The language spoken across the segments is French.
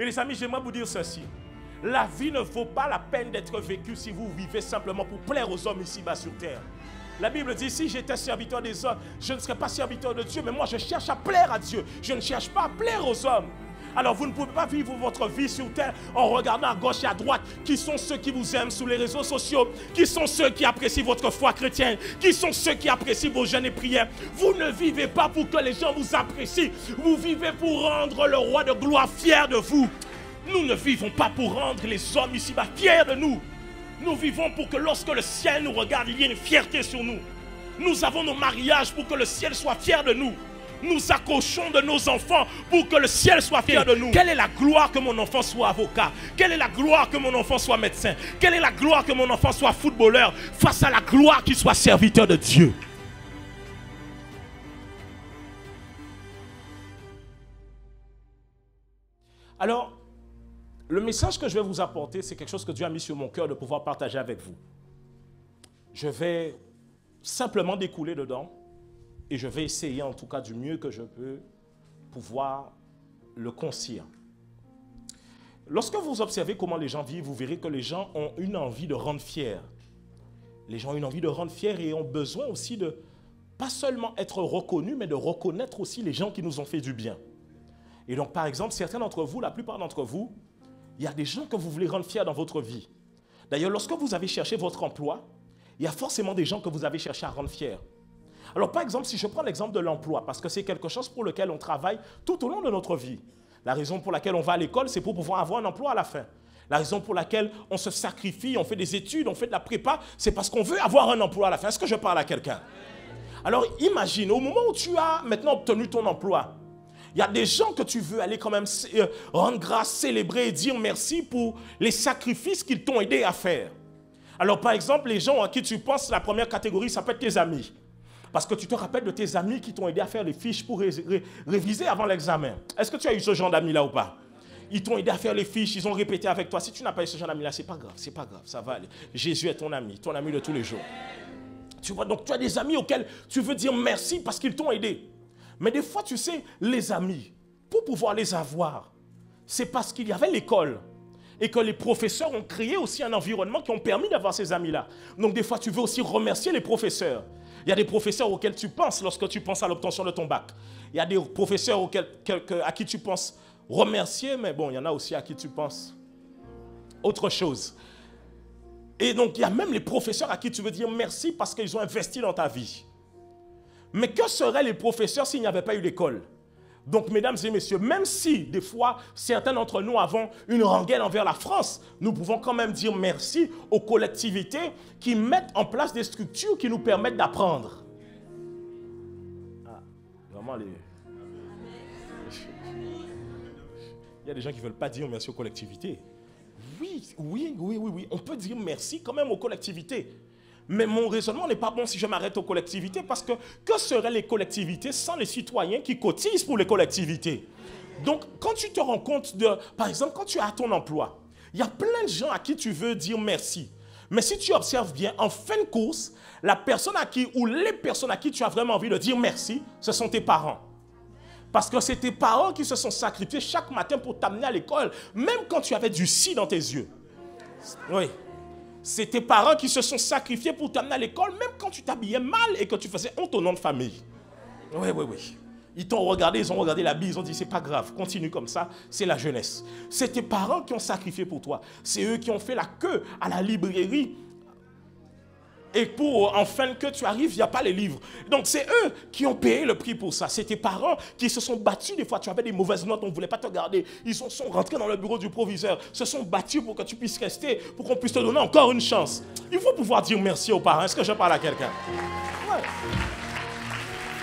Et les amis, j'aimerais vous dire ceci. La vie ne vaut pas la peine d'être vécue si vous vivez simplement pour plaire aux hommes ici-bas sur terre. La Bible dit, si j'étais serviteur des hommes, je ne serais pas serviteur de Dieu, mais moi je cherche à plaire à Dieu. Je ne cherche pas à plaire aux hommes. Alors vous ne pouvez pas vivre votre vie sur terre en regardant à gauche et à droite qui sont ceux qui vous aiment sur les réseaux sociaux, qui sont ceux qui apprécient votre foi chrétienne, qui sont ceux qui apprécient vos jeûnes et prières. Vous ne vivez pas pour que les gens vous apprécient, vous vivez pour rendre le roi de gloire fier de vous. Nous ne vivons pas pour rendre les hommes ici-bas fiers de nous. Nous vivons pour que lorsque le ciel nous regarde, il y ait une fierté sur nous. Nous avons nos mariages pour que le ciel soit fier de nous. Nous accouchons de nos enfants pour que le ciel soit fier de nous. Quelle est la gloire que mon enfant soit avocat? Quelle est la gloire que mon enfant soit médecin? Quelle est la gloire que mon enfant soit footballeur? Face à la gloire qu'il soit serviteur de Dieu. Alors, le message que je vais vous apporter, c'est quelque chose que Dieu a mis sur mon cœur de pouvoir partager avec vous. Je vais simplement découler dedans et je vais essayer en tout cas du mieux que je peux pouvoir le concire. Lorsque vous observez comment les gens vivent, vous verrez que les gens ont une envie de rendre fiers. Les gens ont une envie de rendre fiers et ont besoin aussi de pas seulement être reconnus, mais de reconnaître aussi les gens qui nous ont fait du bien. Et donc par exemple, certains d'entre vous, la plupart d'entre vous, il y a des gens que vous voulez rendre fiers dans votre vie. D'ailleurs, lorsque vous avez cherché votre emploi, il y a forcément des gens que vous avez cherché à rendre fiers. Alors, par exemple, si je prends l'exemple de l'emploi, parce que c'est quelque chose pour lequel on travaille tout au long de notre vie. La raison pour laquelle on va à l'école, c'est pour pouvoir avoir un emploi à la fin. La raison pour laquelle on se sacrifie, on fait des études, on fait de la prépa, c'est parce qu'on veut avoir un emploi à la fin. Est-ce que je parle à quelqu'un? Alors, imagine, au moment où tu as maintenant obtenu ton emploi, il y a des gens que tu veux aller quand même rendre grâce, célébrer et dire merci pour les sacrifices qu'ils t'ont aidé à faire. Alors par exemple, les gens à qui tu penses, la première catégorie, ça peut être tes amis. Parce que tu te rappelles de tes amis qui t'ont aidé à faire les fiches pour réviser avant l'examen. Est-ce que tu as eu ce genre d'amis-là ou pas? Ils t'ont aidé à faire les fiches, ils ont répété avec toi. Si tu n'as pas eu ce genre d'amis-là, c'est pas grave, ça va aller. Jésus est ton ami de tous les jours. Tu vois, donc tu as des amis auxquels tu veux dire merci parce qu'ils t'ont aidé. Mais des fois, tu sais, les amis, pour pouvoir les avoir, c'est parce qu'il y avait l'école et que les professeurs ont créé aussi un environnement qui ont permis d'avoir ces amis-là. Donc des fois, tu veux aussi remercier les professeurs. Il y a des professeurs auxquels tu penses lorsque tu penses à l'obtention de ton bac. Il y a des professeurs à qui tu penses remercier, mais bon, il y en a aussi à qui tu penses autre chose. Et donc, il y a même les professeurs à qui tu veux dire merci parce qu'ils ont investi dans ta vie. Mais que seraient les professeurs s'il n'y avait pas eu l'école? Donc, mesdames et messieurs, même si des fois, certains d'entre nous avons une rengaine envers la France, nous pouvons quand même dire merci aux collectivités qui mettent en place des structures qui nous permettent d'apprendre. Ah, vraiment, il y a des gens qui ne veulent pas dire merci aux collectivités. Oui, on peut dire merci quand même aux collectivités. Mais mon raisonnement n'est pas bon si je m'arrête aux collectivités parce que seraient les collectivités sans les citoyens qui cotisent pour les collectivités? Donc, quand tu te rends compte de... Par exemple, quand tu as ton emploi, il y a plein de gens à qui tu veux dire merci. Mais si tu observes bien, en fin de course, la personne à qui ou les personnes à qui tu as vraiment envie de dire merci, ce sont tes parents. Parce que c'est tes parents qui se sont sacrifiés chaque matin pour t'amener à l'école, même quand tu avais du si dans tes yeux. Oui. C'est tes parents qui se sont sacrifiés pour t'amener à l'école, même quand tu t'habillais mal et que tu faisais honte au nom de famille. Oui. Ils t'ont regardé, ils ont regardé la Bible, ils ont dit c'est pas grave, continue comme ça, c'est la jeunesse. C'est tes parents qui ont sacrifié pour toi. C'est eux qui ont fait la queue à la librairie. Et pour enfin que tu arrives, il n'y a pas les livres. Donc c'est eux qui ont payé le prix pour ça. C'est tes parents qui se sont battus. Des fois, tu avais des mauvaises notes, on ne voulait pas te garder. Ils sont rentrés dans le bureau du proviseur, se sont battus pour que tu puisses rester, pour qu'on puisse te donner encore une chance. Il faut pouvoir dire merci aux parents. Est-ce que je parle à quelqu'un? Ouais.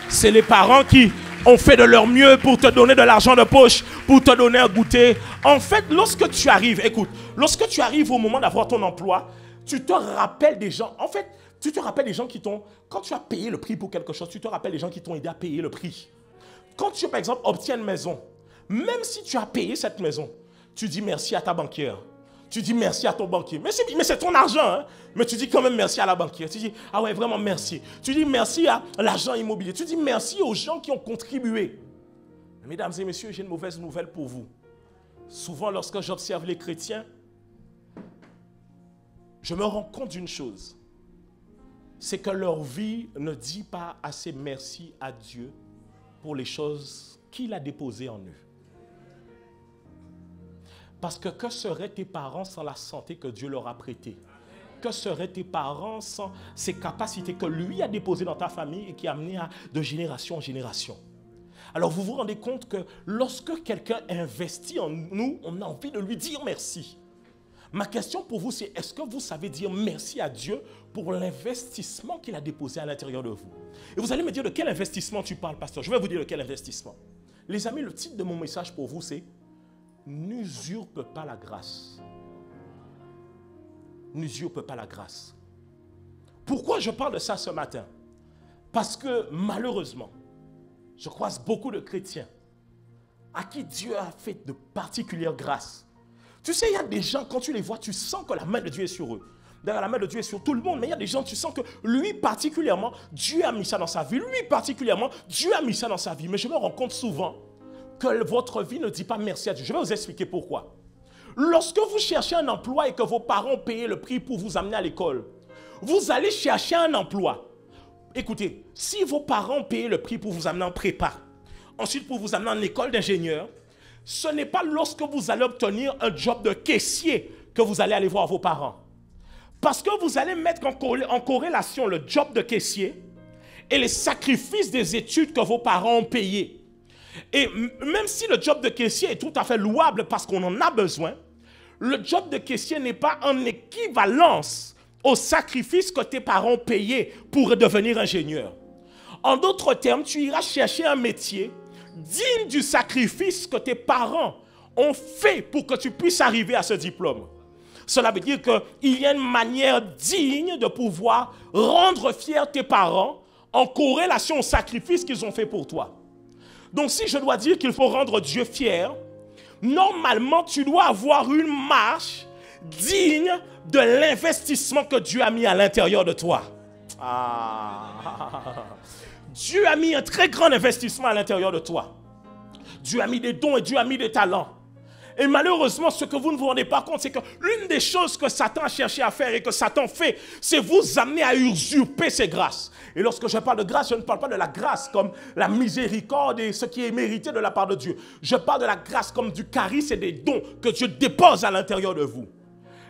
C'est les parents qui ont fait de leur mieux pour te donner de l'argent de poche, pour te donner un goûter. En fait, lorsque tu arrives, écoute, lorsque tu arrives au moment d'avoir ton emploi, tu te rappelles des gens. En fait, tu te rappelles des gens qui t'ont... Quand tu as payé le prix pour quelque chose, tu te rappelles des gens qui t'ont aidé à payer le prix. Quand tu, par exemple, obtiens une maison, même si tu as payé cette maison, tu dis merci à ta banquière. Tu dis merci à ton banquier. Mais c'est ton argent, hein? Mais tu dis quand même merci à la banquière. Tu dis, ah ouais, vraiment merci. Tu dis merci à l'agent immobilier. Tu dis merci aux gens qui ont contribué. Mesdames et messieurs, j'ai une mauvaise nouvelle pour vous. Souvent, lorsque j'observe les chrétiens, je me rends compte d'une chose. C'est que leur vie ne dit pas assez merci à Dieu pour les choses qu'il a déposées en eux. Parce que seraient tes parents sans la santé que Dieu leur a prêtée? Que seraient tes parents sans ces capacités que lui a déposées dans ta famille et qui a amené de génération en génération? Alors vous vous rendez compte que lorsque quelqu'un investit en nous, on a envie de lui dire merci. Ma question pour vous, c'est est-ce que vous savez dire merci à Dieu pour l'investissement qu'il a déposé à l'intérieur de vous? Et vous allez me dire de quel investissement tu parles, pasteur. Je vais vous dire de quel investissement. Les amis, le titre de mon message pour vous, c'est « N'usurpe pas la grâce ». N'usurpe pas la grâce. Pourquoi je parle de ça ce matin? Parce que malheureusement, je croise beaucoup de chrétiens à qui Dieu a fait de particulières grâces. Tu sais, il y a des gens, quand tu les vois, tu sens que la main de Dieu est sur eux. D'ailleurs, la main de Dieu est sur tout le monde, mais il y a des gens, tu sens que lui particulièrement, Dieu a mis ça dans sa vie. Lui particulièrement, Dieu a mis ça dans sa vie. Mais je me rends compte souvent que votre vie ne dit pas merci à Dieu. Je vais vous expliquer pourquoi. Lorsque vous cherchez un emploi et que vos parents ont payé le prix pour vous amener à l'école, vous allez chercher un emploi. Écoutez, si vos parents ont payé le prix pour vous amener en prépa, ensuite pour vous amener en école d'ingénieur, ce n'est pas lorsque vous allez obtenir un job de caissier que vous allez aller voir vos parents. Parce que vous allez mettre en corrélation le job de caissier et les sacrifices des études que vos parents ont payés. Et même si le job de caissier est tout à fait louable parce qu'on en a besoin, le job de caissier n'est pas en équivalence au sacrifice que tes parents ont payé pour devenir ingénieur. En d'autres termes, tu iras chercher un métier digne du sacrifice que tes parents ont fait pour que tu puisses arriver à ce diplôme. Cela veut dire qu'il y a une manière digne de pouvoir rendre fiers tes parents en corrélation au sacrifice qu'ils ont fait pour toi. Donc si je dois dire qu'il faut rendre Dieu fier, normalement tu dois avoir une marche digne de l'investissement que Dieu a mis à l'intérieur de toi. Dieu a mis un très grand investissement à l'intérieur de toi. Dieu a mis des dons et Dieu a mis des talents. Et malheureusement, ce que vous ne vous rendez pas compte, c'est que l'une des choses que Satan a cherché à faire et que Satan fait, c'est vous amener à usurper ses grâces. Et lorsque je parle de grâce, je ne parle pas de la grâce comme la miséricorde et ce qui est mérité de la part de Dieu. Je parle de la grâce comme du charisme et des dons que Dieu dépose à l'intérieur de vous.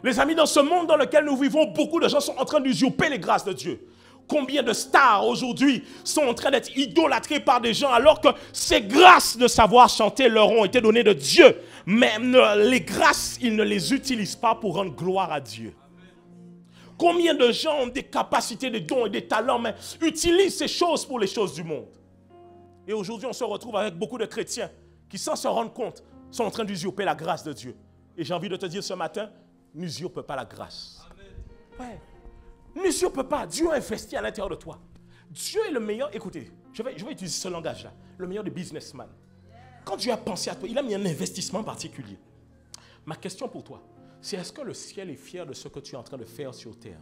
Les amis, dans ce monde dans lequel nous vivons, beaucoup de gens sont en train d'usurper les grâces de Dieu. Combien de stars aujourd'hui sont en train d'être idolâtrés par des gens alors que ces grâces de savoir chanter leur ont été données de Dieu. Mais les grâces, ils ne les utilisent pas pour rendre gloire à Dieu. Combien de gens ont des capacités, des dons et des talents, mais utilisent ces choses pour les choses du monde. Et aujourd'hui, on se retrouve avec beaucoup de chrétiens qui, sans se rendre compte, sont en train d'usurper la grâce de Dieu. Et j'ai envie de te dire ce matin, n'usurpe pas la grâce. Ouais. N'usurpe pas. Dieu a investi à l'intérieur de toi. Dieu est le meilleur. Écoutez, je vais utiliser ce langage-là. Le meilleur des businessmen. Quand Dieu a pensé à toi, il a mis un investissement particulier. Ma question pour toi, c'est est-ce que le ciel est fier de ce que tu es en train de faire sur terre?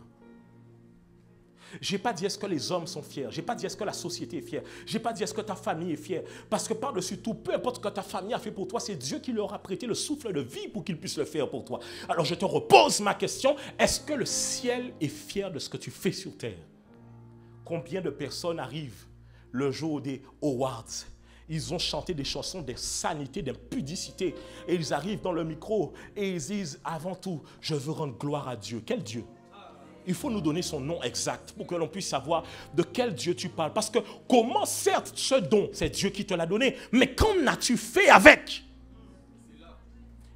Je n'ai pas dit est-ce que les hommes sont fiers. Je n'ai pas dit est-ce que la société est fière. Je n'ai pas dit est-ce que ta famille est fière. Parce que par-dessus tout, peu importe ce que ta famille a fait pour toi, c'est Dieu qui leur a prêté le souffle de vie pour qu'il puisse le faire pour toi. Alors je te repose ma question. Est-ce que le ciel est fier de ce que tu fais sur terre? Combien de personnes arrivent le jour des awards? Ils ont chanté des chansons d'insanité, d'impudicité. Et ils arrivent dans le micro et ils disent avant tout, je veux rendre gloire à Dieu. Quel Dieu? Il faut nous donner son nom exact pour que l'on puisse savoir de quel Dieu tu parles. Parce que comment, certes, ce don, c'est Dieu qui te l'a donné, mais qu'en as-tu fait avec?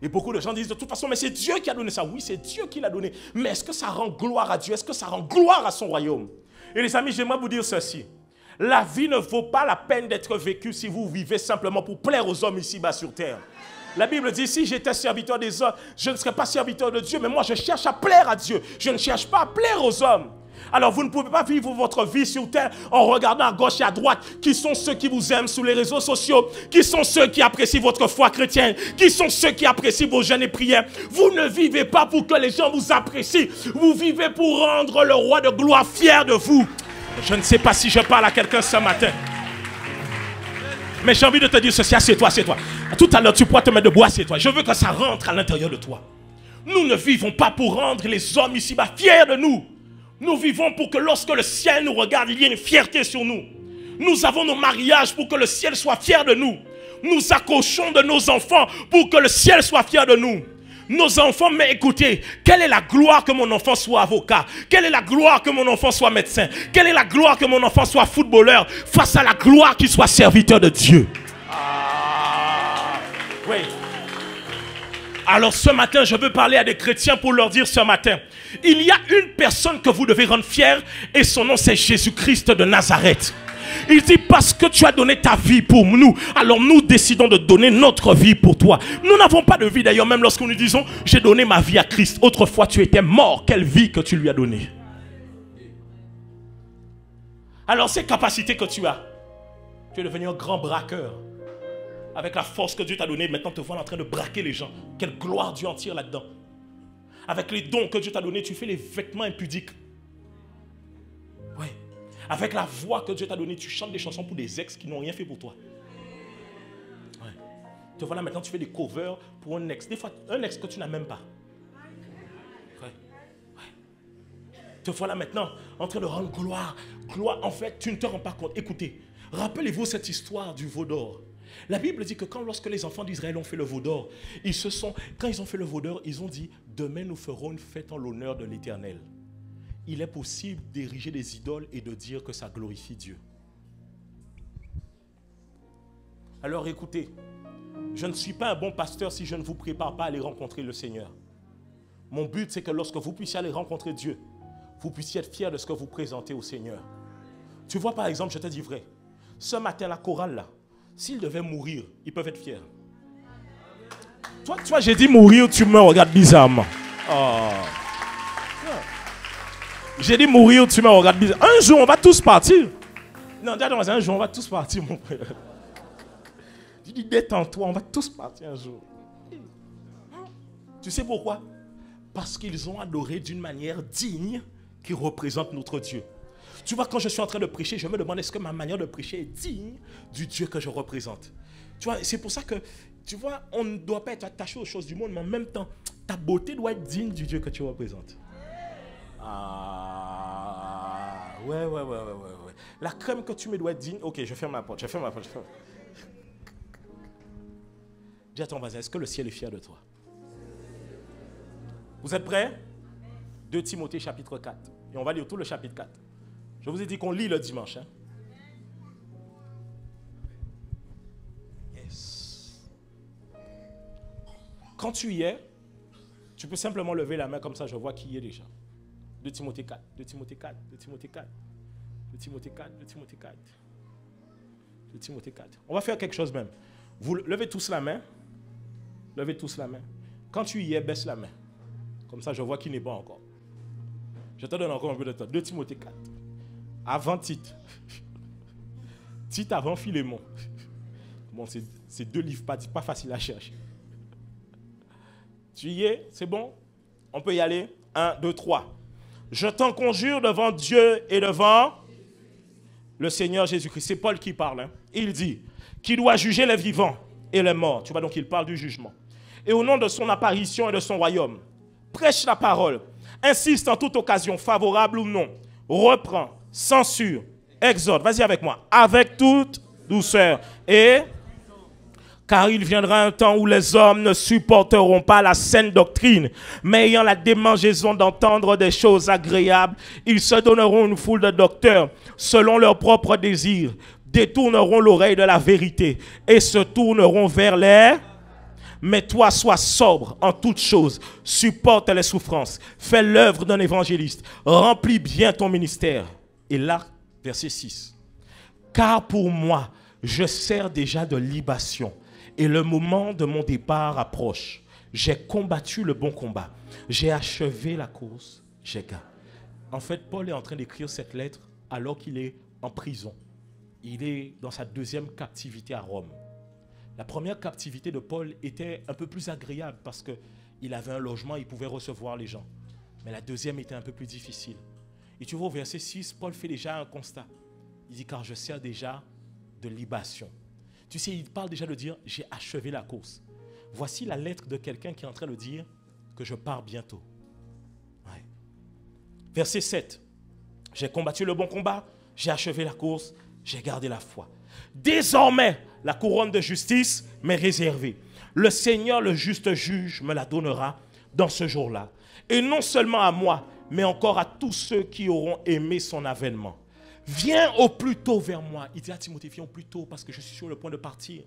Et beaucoup de gens disent de toute façon, mais c'est Dieu qui a donné ça. Oui, c'est Dieu qui l'a donné. Mais est-ce que ça rend gloire à Dieu? Est-ce que ça rend gloire à son royaume? Et les amis, j'aimerais vous dire ceci. La vie ne vaut pas la peine d'être vécue si vous vivez simplement pour plaire aux hommes ici-bas sur terre. La Bible dit, si j'étais serviteur des hommes, je ne serais pas serviteur de Dieu, mais moi je cherche à plaire à Dieu. Je ne cherche pas à plaire aux hommes. Alors vous ne pouvez pas vivre votre vie sur terre en regardant à gauche et à droite qui sont ceux qui vous aiment sur les réseaux sociaux, qui sont ceux qui apprécient votre foi chrétienne, qui sont ceux qui apprécient vos jeûnes et prières. Vous ne vivez pas pour que les gens vous apprécient, vous vivez pour rendre le roi de gloire fier de vous. Je ne sais pas si je parle à quelqu'un ce matin. Mais j'ai envie de te dire ceci, assieds-toi, assieds-toi. Tout à l'heure, tu pourras te mettre debout, assieds-toi. Je veux que ça rentre à l'intérieur de toi. Nous ne vivons pas pour rendre les hommes ici-bas fiers de nous. Nous vivons pour que lorsque le ciel nous regarde, il y ait une fierté sur nous. Nous avons nos mariages pour que le ciel soit fier de nous. Nous accouchons de nos enfants pour que le ciel soit fier de nous. Nos enfants, mais écoutez, quelle est la gloire que mon enfant soit avocat? Quelle est la gloire que mon enfant soit médecin? Quelle est la gloire que mon enfant soit footballeur? Face à la gloire qu'il soit serviteur de Dieu. Oui. Alors ce matin, je veux parler à des chrétiens pour leur dire ce matin, il y a une personne que vous devez rendre fière et son nom c'est Jésus-Christ de Nazareth. Il dit parce que tu as donné ta vie pour nous, alors nous décidons de donner notre vie pour toi. Nous n'avons pas de vie d'ailleurs, même lorsque nous disons j'ai donné ma vie à Christ. Autrefois tu étais mort, quelle vie que tu lui as donnée. Alors ces capacités que tu as, tu es devenu un grand braqueur. Avec la force que Dieu t'a donnée, maintenant te voilà en train de braquer les gens. Quelle gloire Dieu en tire là-dedans. Avec les dons que Dieu t'a donnés, tu fais les vêtements impudiques. Oui. Avec la voix que Dieu t'a donnée, tu chantes des chansons pour des ex qui n'ont rien fait pour toi. Ouais. Te voilà maintenant, tu fais des covers pour un ex. Des fois, un ex que tu n'as même pas. Ouais. Ouais. Te voilà maintenant en train de rendre gloire. Gloire, en fait, tu ne te rends pas compte. Écoutez, rappelez-vous cette histoire du veau d'or. La Bible dit que lorsque les enfants d'Israël ont fait le veau d'or, quand ils ont fait le veau d'or, ils ont dit, demain nous ferons une fête en l'honneur de l'Éternel. Il est possible d'ériger des idoles et de dire que ça glorifie Dieu. Alors écoutez, je ne suis pas un bon pasteur si je ne vous prépare pas à aller rencontrer le Seigneur. Mon but, c'est que lorsque vous puissiez aller rencontrer Dieu, vous puissiez être fiers de ce que vous présentez au Seigneur. Tu vois, par exemple, je te dis vrai, ce matin, la chorale là, s'ils devaient mourir, ils peuvent être fiers. Toi, j'ai dit mourir, tu me regardes bizarrement. Oh. J'ai dit mourir, tu me regardes bizarrement. Un jour, on va tous partir. Non, un jour, on va tous partir, mon frère. Je dis, détends-toi, on va tous partir un jour. Tu sais pourquoi? Parce qu'ils ont adoré d'une manière digne qui représente notre Dieu. Tu vois, quand je suis en train de prêcher, je me demande est-ce que ma manière de prêcher est digne du Dieu que je représente. Tu vois, c'est pour ça que, tu vois, on ne doit pas être attaché aux choses du monde, mais en même temps, ta beauté doit être digne du Dieu que tu représentes. Ah, ouais. La crème que tu mets doit être digne. Ok, je ferme ma porte, Dis à ton voisin, est-ce que le ciel est fier de toi? Vous êtes prêts? 2 Timothée chapitre 4. Et on va lire tout le chapitre 4. Je vous ai dit qu'on lit le dimanche. Hein? Yes. Quand tu y es, tu peux simplement lever la main comme ça, je vois qui y est déjà. 2 Timothée 4, 2 Timothée 4, 2 Timothée 4, 2 Timothée 4, 2 Timothée 4, 2 Timothée 4. On va faire quelque chose même. Vous levez tous la main. Levez tous la main. Quand tu y es, baisse la main. Comme ça, je vois qui n'est pas encore. Je te donne encore un peu de temps. 2 Timothée 4. Avant Tite. Tite avant Philémon. Bon, c'est 2 livres pas faciles à chercher. Tu y es? C'est bon? On peut y aller? 1, 2, 3. Je t'en conjure devant Dieu et devant le Seigneur Jésus-Christ. C'est Paul qui parle. Hein? Il dit qu'il doit juger les vivants et les morts. Tu vois, donc il parle du jugement. Et au nom de son apparition et de son royaume, prêche la parole. Insiste en toute occasion, favorable ou non. Reprend, censure, exhorte. Vas-y avec moi. Avec toute douceur. Et car il viendra un temps où les hommes ne supporteront pas la saine doctrine, mais ayant la démangeaison d'entendre des choses agréables, ils se donneront une foule de docteurs selon leurs propres désirs, détourneront l'oreille de la vérité et se tourneront vers les... Mais toi, sois sobre en toutes choses, supporte les souffrances, fais l'œuvre d'un évangéliste, remplis bien ton ministère. Et là, verset 6. Car pour moi, je sers déjà de libation et le moment de mon départ approche. J'ai combattu le bon combat, j'ai achevé la course, j'ai gagné. En fait, Paul est en train d'écrire cette lettre alors qu'il est en prison. Il est dans sa 2e captivité à Rome. La première captivité de Paul était un peu plus agréable parce qu'il avait un logement, il pouvait recevoir les gens. Mais la 2e était un peu plus difficile. Et tu vois au verset 6, Paul fait déjà un constat. Il dit, car je sers déjà de libation. Tu sais, il parle déjà de dire, j'ai achevé la course. Voici la lettre de quelqu'un qui est en train de dire que je pars bientôt. Ouais. Verset 7. J'ai combattu le bon combat, j'ai achevé la course, j'ai gardé la foi. Désormais, la couronne de justice m'est réservée. Le Seigneur, le juste juge, me la donnera dans ce jour-là. Et non seulement à moi, mais encore à tous ceux qui auront aimé son avènement. Viens au plus tôt vers moi. Il dit à Timothée, viens au plus tôt parce que je suis sur le point de partir.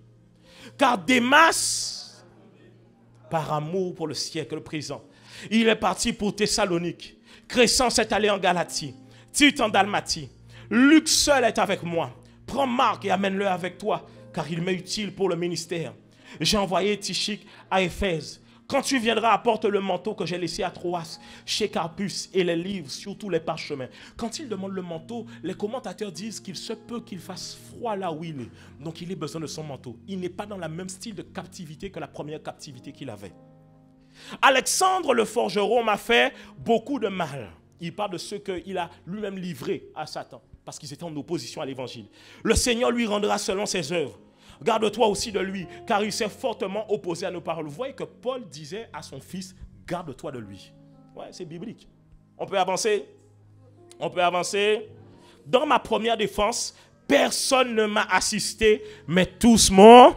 Car Démas, par amour pour le siècle présent, il est parti pour Thessalonique. Crescens est allé en Galatie. Tite en Dalmatie. Luc seul est avec moi. Prends Marc et amène-le avec toi, car il m'est utile pour le ministère. J'ai envoyé Tychique à Éphèse. Quand tu viendras, apporte le manteau que j'ai laissé à Troas, chez Carpus, et les livres, surtout les parchemins. Quand il demande le manteau, les commentateurs disent qu'il se peut qu'il fasse froid là où il est. Donc il a besoin de son manteau. Il n'est pas dans le même style de captivité que la première captivité qu'il avait. Alexandre le forgeron m'a fait beaucoup de mal. Il parle de ceux qu'il a lui-même livrés à Satan, parce qu'ils étaient en opposition à l'évangile. Le Seigneur lui rendra selon ses œuvres. Garde-toi aussi de lui, car il s'est fortement opposé à nos paroles. Vous voyez que Paul disait à son fils, garde-toi de lui. Ouais, c'est biblique. On peut avancer? On peut avancer? Dans ma première défense, personne ne m'a assisté, mais tous m'ont...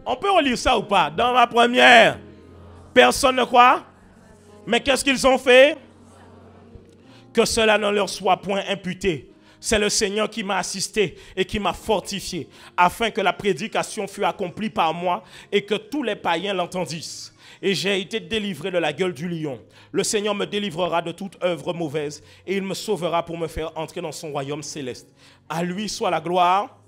On peut relire ça ou pas? Dans ma première, personne ne croit? Mais qu'est-ce qu'ils ont fait? Que cela ne leur soit point imputé. C'est le Seigneur qui m'a assisté et qui m'a fortifié, afin que la prédication fût accomplie par moi et que tous les païens l'entendissent. Et j'ai été délivré de la gueule du lion. Le Seigneur me délivrera de toute œuvre mauvaise et il me sauvera pour me faire entrer dans son royaume céleste. À lui soit la gloire.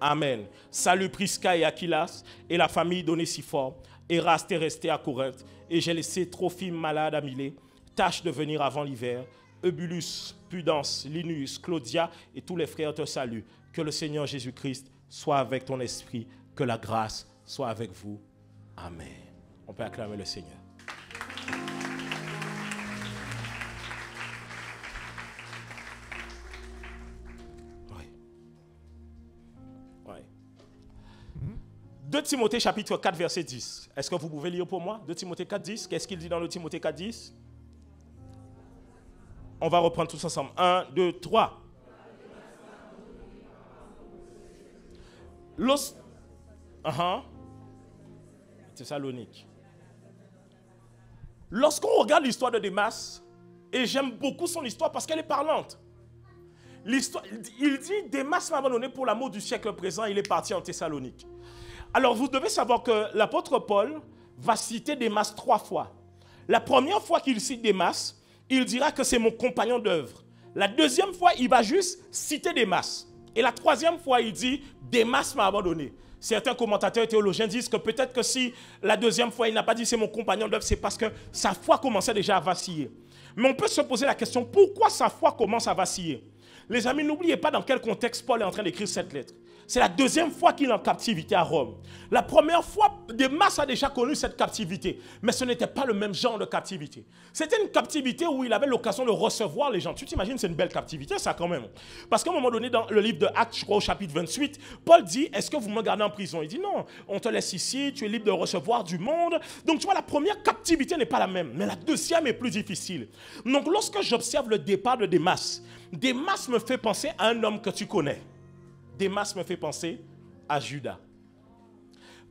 Amen. Salut Prisca et Aquilas et la famille d'Onésiphore. Eraste est resté à Corinthe et j'ai laissé Trophime malade à Milet. Tâche de venir avant l'hiver. Eubulus, Pudence, Linus, Claudia et tous les frères te saluent. Que le Seigneur Jésus-Christ soit avec ton esprit. Que la grâce soit avec vous. Amen. On peut acclamer le Seigneur. Oui. Oui. 2 Timothée chapitre 4 verset 10. Est-ce que vous pouvez lire pour moi? 2 Timothée 4, 10. Qu'est-ce qu'il dit dans le Timothée 4, 10? On va reprendre tous ensemble. 1, 2, 3. Thessalonique. Lorsqu'on regarde l'histoire de Démas, et j'aime beaucoup son histoire parce qu'elle est parlante. Il dit, Démas m'a abandonné pour l'amour du siècle présent, il est parti en Thessalonique. Alors vous devez savoir que l'apôtre Paul va citer Démas 3 fois. La première fois qu'il cite Démas, il dira que c'est mon compagnon d'œuvre. La deuxième fois, il va juste citer Démas. Et la troisième fois, il dit, Démas m'a abandonné. Certains commentateurs et théologiens disent que peut-être que si la deuxième fois, il n'a pas dit c'est mon compagnon d'œuvre, c'est parce que sa foi commençait déjà à vaciller. Mais on peut se poser la question, pourquoi sa foi commence à vaciller? Les amis, n'oubliez pas dans quel contexte Paul est en train d'écrire cette lettre. C'est la deuxième fois qu'il est en captivité à Rome. La première fois, Démas a déjà connu cette captivité, mais ce n'était pas le même genre de captivité. C'était une captivité où il avait l'occasion de recevoir les gens. Tu t'imagines, c'est une belle captivité, ça quand même. Parce qu'à un moment donné, dans le livre de Actes, je crois au chapitre 28, Paul dit, est-ce que vous me gardez en prison? Il dit, non, on te laisse ici, tu es libre de recevoir du monde. Donc tu vois, la première captivité n'est pas la même, mais la deuxième est plus difficile. Donc lorsque j'observe le départ de Démas, Démas me fait penser à un homme que tu connais. Démas me fait penser à Judas.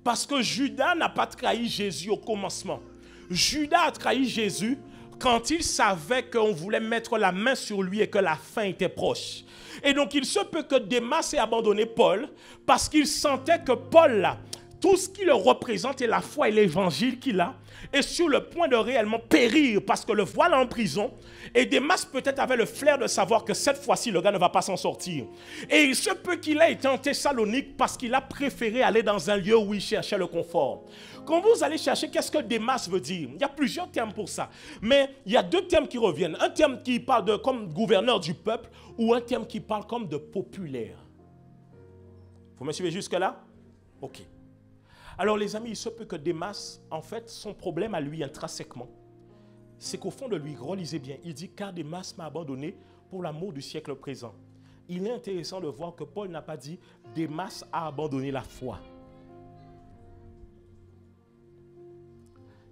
Parce que Judas n'a pas trahi Jésus au commencement. Judas a trahi Jésus quand il savait qu'on voulait mettre la main sur lui et que la fin était proche. Et donc il se peut que Démas ait abandonné Paul parce qu'il sentait que Paul, là, tout ce qui le représente et la foi et l'évangile qu'il a, est sur le point de réellement périr parce que le voilà en prison. Et Démas peut-être avait le flair de savoir que cette fois-ci, le gars ne va pas s'en sortir. Et il se peut qu'il ait été en Thessalonique parce qu'il a préféré aller dans un lieu où il cherchait le confort. Quand vous allez chercher, qu'est-ce que Démas veut dire? Il y a plusieurs termes pour ça. Mais il y a deux termes qui reviennent. Un terme qui parle de comme gouverneur du peuple ou un terme qui parle comme de populaire. Vous me suivez jusque-là? Ok. Alors les amis, il se peut que Démas, en fait, son problème à lui intrinsèquement, c'est qu'au fond de lui, relisez bien, il dit « Car Démas m'a abandonné pour l'amour du siècle présent. » il est intéressant de voir que Paul n'a pas dit Démas a abandonné la foi.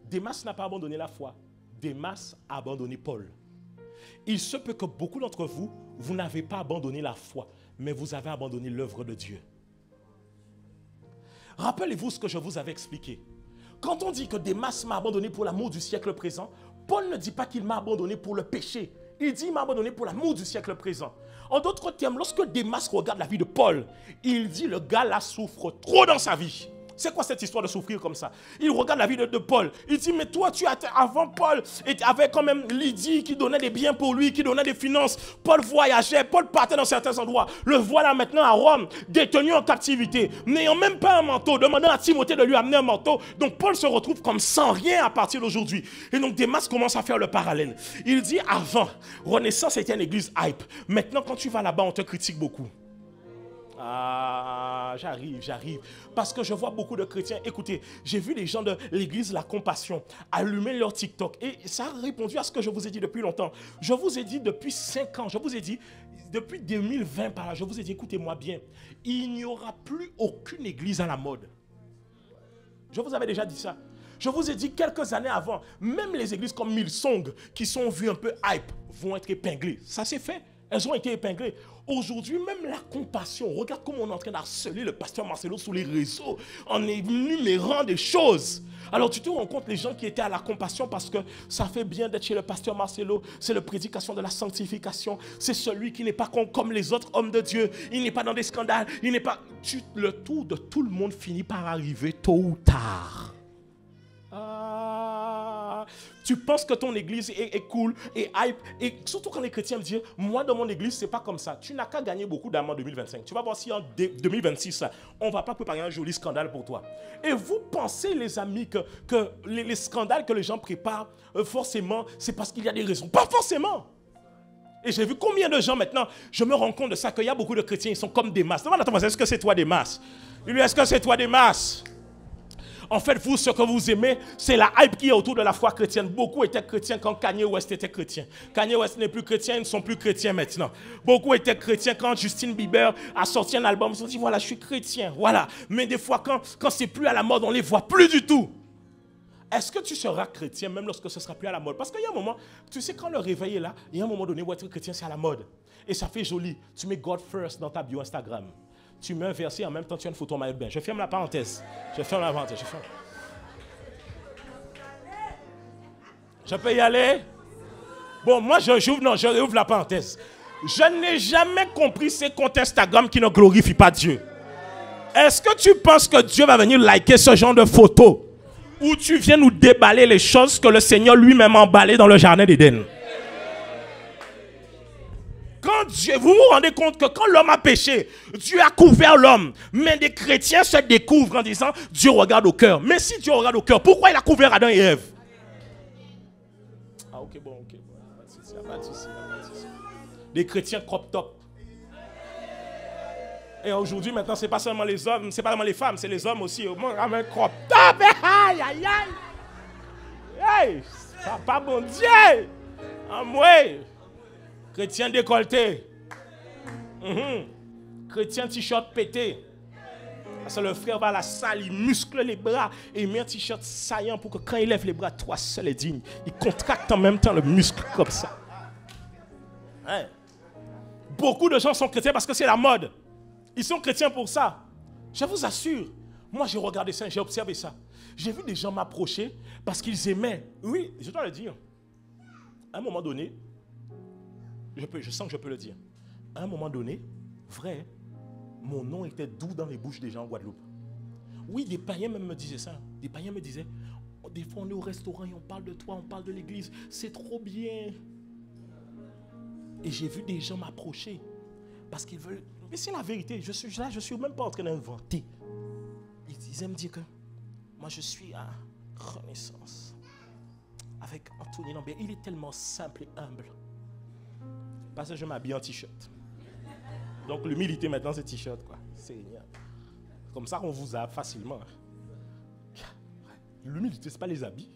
Démas n'a pas abandonné la foi. Démas a abandonné Paul. Il se peut que beaucoup d'entre vous, vous n'avez pas abandonné la foi, mais vous avez abandonné l'œuvre de Dieu. Rappelez-vous ce que je vous avais expliqué. Quand on dit que Démas m'a abandonné pour l'amour du siècle présent, Paul ne dit pas qu'il m'a abandonné pour le péché. Il dit qu'il m'a abandonné pour l'amour du siècle présent. En d'autres termes, lorsque Démas regarde la vie de Paul, il dit le gars là souffre trop dans sa vie. C'est quoi cette histoire de souffrir comme ça? Il regarde la vie de Paul. Il dit, mais toi, tu as avant Paul, et avait quand même Lydie qui donnait des biens pour lui, qui donnait des finances. Paul voyageait, Paul partait dans certains endroits. Le voilà maintenant à Rome, détenu en captivité, n'ayant même pas un manteau, demandant à Timothée de lui amener un manteau. Donc Paul se retrouve comme sans rien à partir d'aujourd'hui. Et donc Démas commence à faire le parallèle. Il dit, avant, Renaissance était une église hype. Maintenant, quand tu vas là-bas, on te critique beaucoup. Ah, j'arrive. Parce que je vois beaucoup de chrétiens. Écoutez, j'ai vu les gens de l'église La Compassion allumer leur TikTok. Et ça a répondu à ce que je vous ai dit depuis longtemps. Je vous ai dit depuis 5 ans, je vous ai dit, depuis 2020 par là, je vous ai dit, écoutez-moi bien, il n'y aura plus aucune église à la mode. Je vous avais déjà dit ça. Je vous ai dit quelques années avant, même les églises comme Millsong, qui sont vues un peu hype, vont être épinglées. Ça s'est fait. Elles ont été épinglées. Aujourd'hui, même La Compassion, regarde comment on est en train d'harceler le pasteur Marcelo sur les réseaux en énumérant des choses. Alors tu te rends compte, les gens qui étaient à La Compassion, parce que ça fait bien d'être chez le pasteur Marcelo, c'est la prédication de la sanctification, c'est celui qui n'est pas comme les autres hommes de Dieu, il n'est pas dans des scandales, il n'est pas... Le tour de tout le monde finit par arriver tôt ou tard. Tu penses que ton église est cool et hype, et surtout quand les chrétiens me disent, moi dans mon église c'est pas comme ça. Tu n'as qu'à gagner beaucoup d'âmes en 2025. Tu vas voir si en 2026 on ne va pas préparer un joli scandale pour toi. Et vous pensez les amis que les scandales que les gens préparent forcément c'est parce qu'il y a des raisons. Pas forcément. Et j'ai vu combien de gens maintenant, je me rends compte de ça, qu'il y a beaucoup de chrétiens, ils sont comme des masses. Demande à ton voisin, est-ce que c'est toi des masses? Est-ce que c'est toi des masses? En fait, vous, ce que vous aimez, c'est la hype qui est autour de la foi chrétienne. Beaucoup étaient chrétiens quand Kanye West était chrétien. Kanye West n'est plus chrétien, ils ne sont plus chrétiens maintenant. Beaucoup étaient chrétiens quand Justin Bieber a sorti un album. Ils se sont dit, voilà, je suis chrétien. Voilà. Mais des fois, quand c'est plus à la mode, on ne les voit plus du tout. Est-ce que tu seras chrétien même lorsque ce ne sera plus à la mode? Parce qu'il y a un moment, tu sais, quand le réveil est là, il y a un moment donné où être chrétien, c'est à la mode. Et ça fait joli. Tu mets God first dans ta bio Instagram. Tu mets un verset en même temps, tu as une photo en maillot de bain. Je ferme la parenthèse. Je peux y aller? Bon, moi, je réouvre la parenthèse. Je n'ai jamais compris ces comptes Instagram qui ne glorifient pas Dieu. Est-ce que tu penses que Dieu va venir liker ce genre de photos où tu viens nous déballer les choses que le Seigneur lui-même a emballées dans le jardin d'Éden? Quand Dieu, vous vous rendez compte que quand l'homme a péché, Dieu a couvert l'homme. Mais des chrétiens se découvrent en disant Dieu regarde au cœur. Mais si Dieu regarde au cœur, pourquoi il a couvert Adam et Ève? Ah ok, bon. Pas de souci. Des chrétiens crop top. Et aujourd'hui, maintenant, c'est pas seulement les hommes, c'est pas seulement les femmes, c'est les hommes aussi. Un crop top. Aïe, aïe, aïe. Hey, pas bon Dieu. Ah, ouais. Chrétien décolleté. Chrétien t-shirt pété. Parce que le frère va à la salle, il muscle les bras et il met un t-shirt saillant pour que quand il lève les bras, toi seul est digne. Il contracte en même temps le muscle comme ça. Hein? Beaucoup de gens sont chrétiens parce que c'est la mode. Ils sont chrétiens pour ça. Je vous assure. Moi, j'ai regardé ça, j'ai observé ça. J'ai vu des gens m'approcher parce qu'ils aimaient. Oui, je dois le dire. À un moment donné, je sens que je peux le dire. À un moment donné, vrai, mon nom était doux dans les bouches des gens en Guadeloupe. Oui, des païens même me disaient ça. Des païens me disaient, oh, des fois on est au restaurant et on parle de toi, on parle de l'église. C'est trop bien. Et j'ai vu des gens m'approcher parce qu'ils veulent... Mais c'est la vérité. Je suis même pas en train d'inventer. Ils aiment dire que moi je suis à Renaissance avec Anthony Lambert. Il est tellement simple et humble. Parce que je m'habille en t-shirt. Donc l'humilité maintenant c'est t-shirt quoi. C'est comme ça qu'on vous a facilement. L'humilité c'est pas les habits.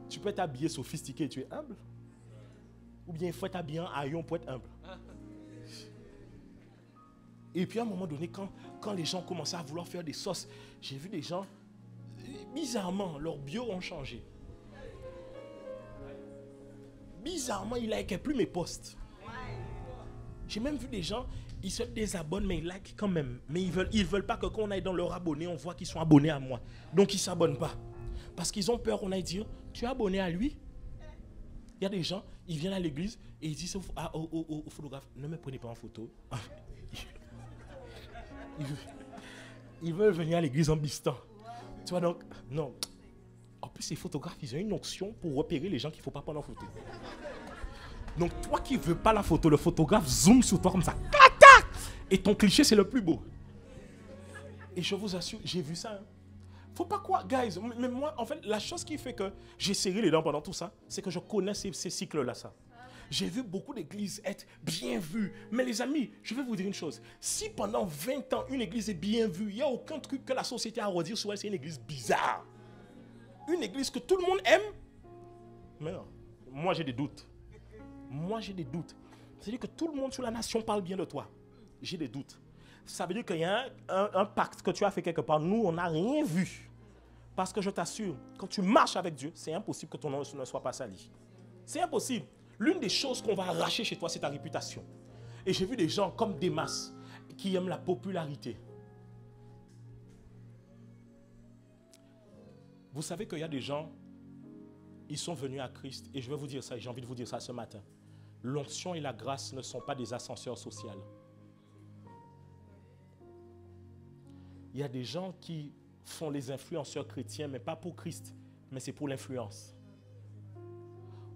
Tu peux être habillé sophistiqué et tu es humble. Ou bien il faut être habillé en haillon pour être humble. Et puis à un moment donné, quand les gens commençaient à vouloir faire des sauces, j'ai vu des gens, bizarrement, leurs bios ont changé. Bizarrement, ils ne likaient plus mes posts. J'ai même vu des gens, ils se désabonnent, mais ils likent quand même. Mais ils veulent pas que quand on aille dans leur abonné, on voit qu'ils sont abonnés à moi. Donc ils ne s'abonnent pas. Parce qu'ils ont peur qu'on aille dire, tu es abonné à lui? Il y a des gens, ils viennent à l'église et ils disent au photographe, ne me prenez pas en photo. Ils veulent venir à l'église en bistant. Tu vois donc, non. En plus, ces photographes, ils ont une onction pour repérer les gens qu'il ne faut pas prendre en photo. Donc, toi qui ne veux pas la photo, le photographe zoome sur toi comme ça. Et ton cliché, c'est le plus beau. Et je vous assure, j'ai vu ça. Hein. Faut pas quoi, guys. Mais moi, en fait, la chose qui fait que j'ai serré les dents pendant tout ça, c'est que je connais ces cycles-là, ça. J'ai vu beaucoup d'églises être bien vues. Mais les amis, je vais vous dire une chose. Si pendant 20 ans, une église est bien vue, il n'y a aucun truc que la société a à redire sur elle, c'est une église bizarre. Une église que tout le monde aime. Mais non, moi j'ai des doutes. Moi j'ai des doutes. C'est-à-dire que tout le monde sur la nation parle bien de toi. J'ai des doutes. Ça veut dire qu'il y a un pacte que tu as fait quelque part. Nous, on n'a rien vu. Parce que je t'assure, quand tu marches avec Dieu, c'est impossible que ton nom ne soit pas sali. C'est impossible. L'une des choses qu'on va arracher chez toi, c'est ta réputation. Et j'ai vu des gens comme Démas qui aiment la popularité. Vous savez qu'il y a des gens, ils sont venus à Christ. Et je vais vous dire ça, j'ai envie de vous dire ça ce matin. L'onction et la grâce ne sont pas des ascenseurs sociaux. Il y a des gens qui font les influenceurs chrétiens, mais pas pour Christ, mais c'est pour l'influence.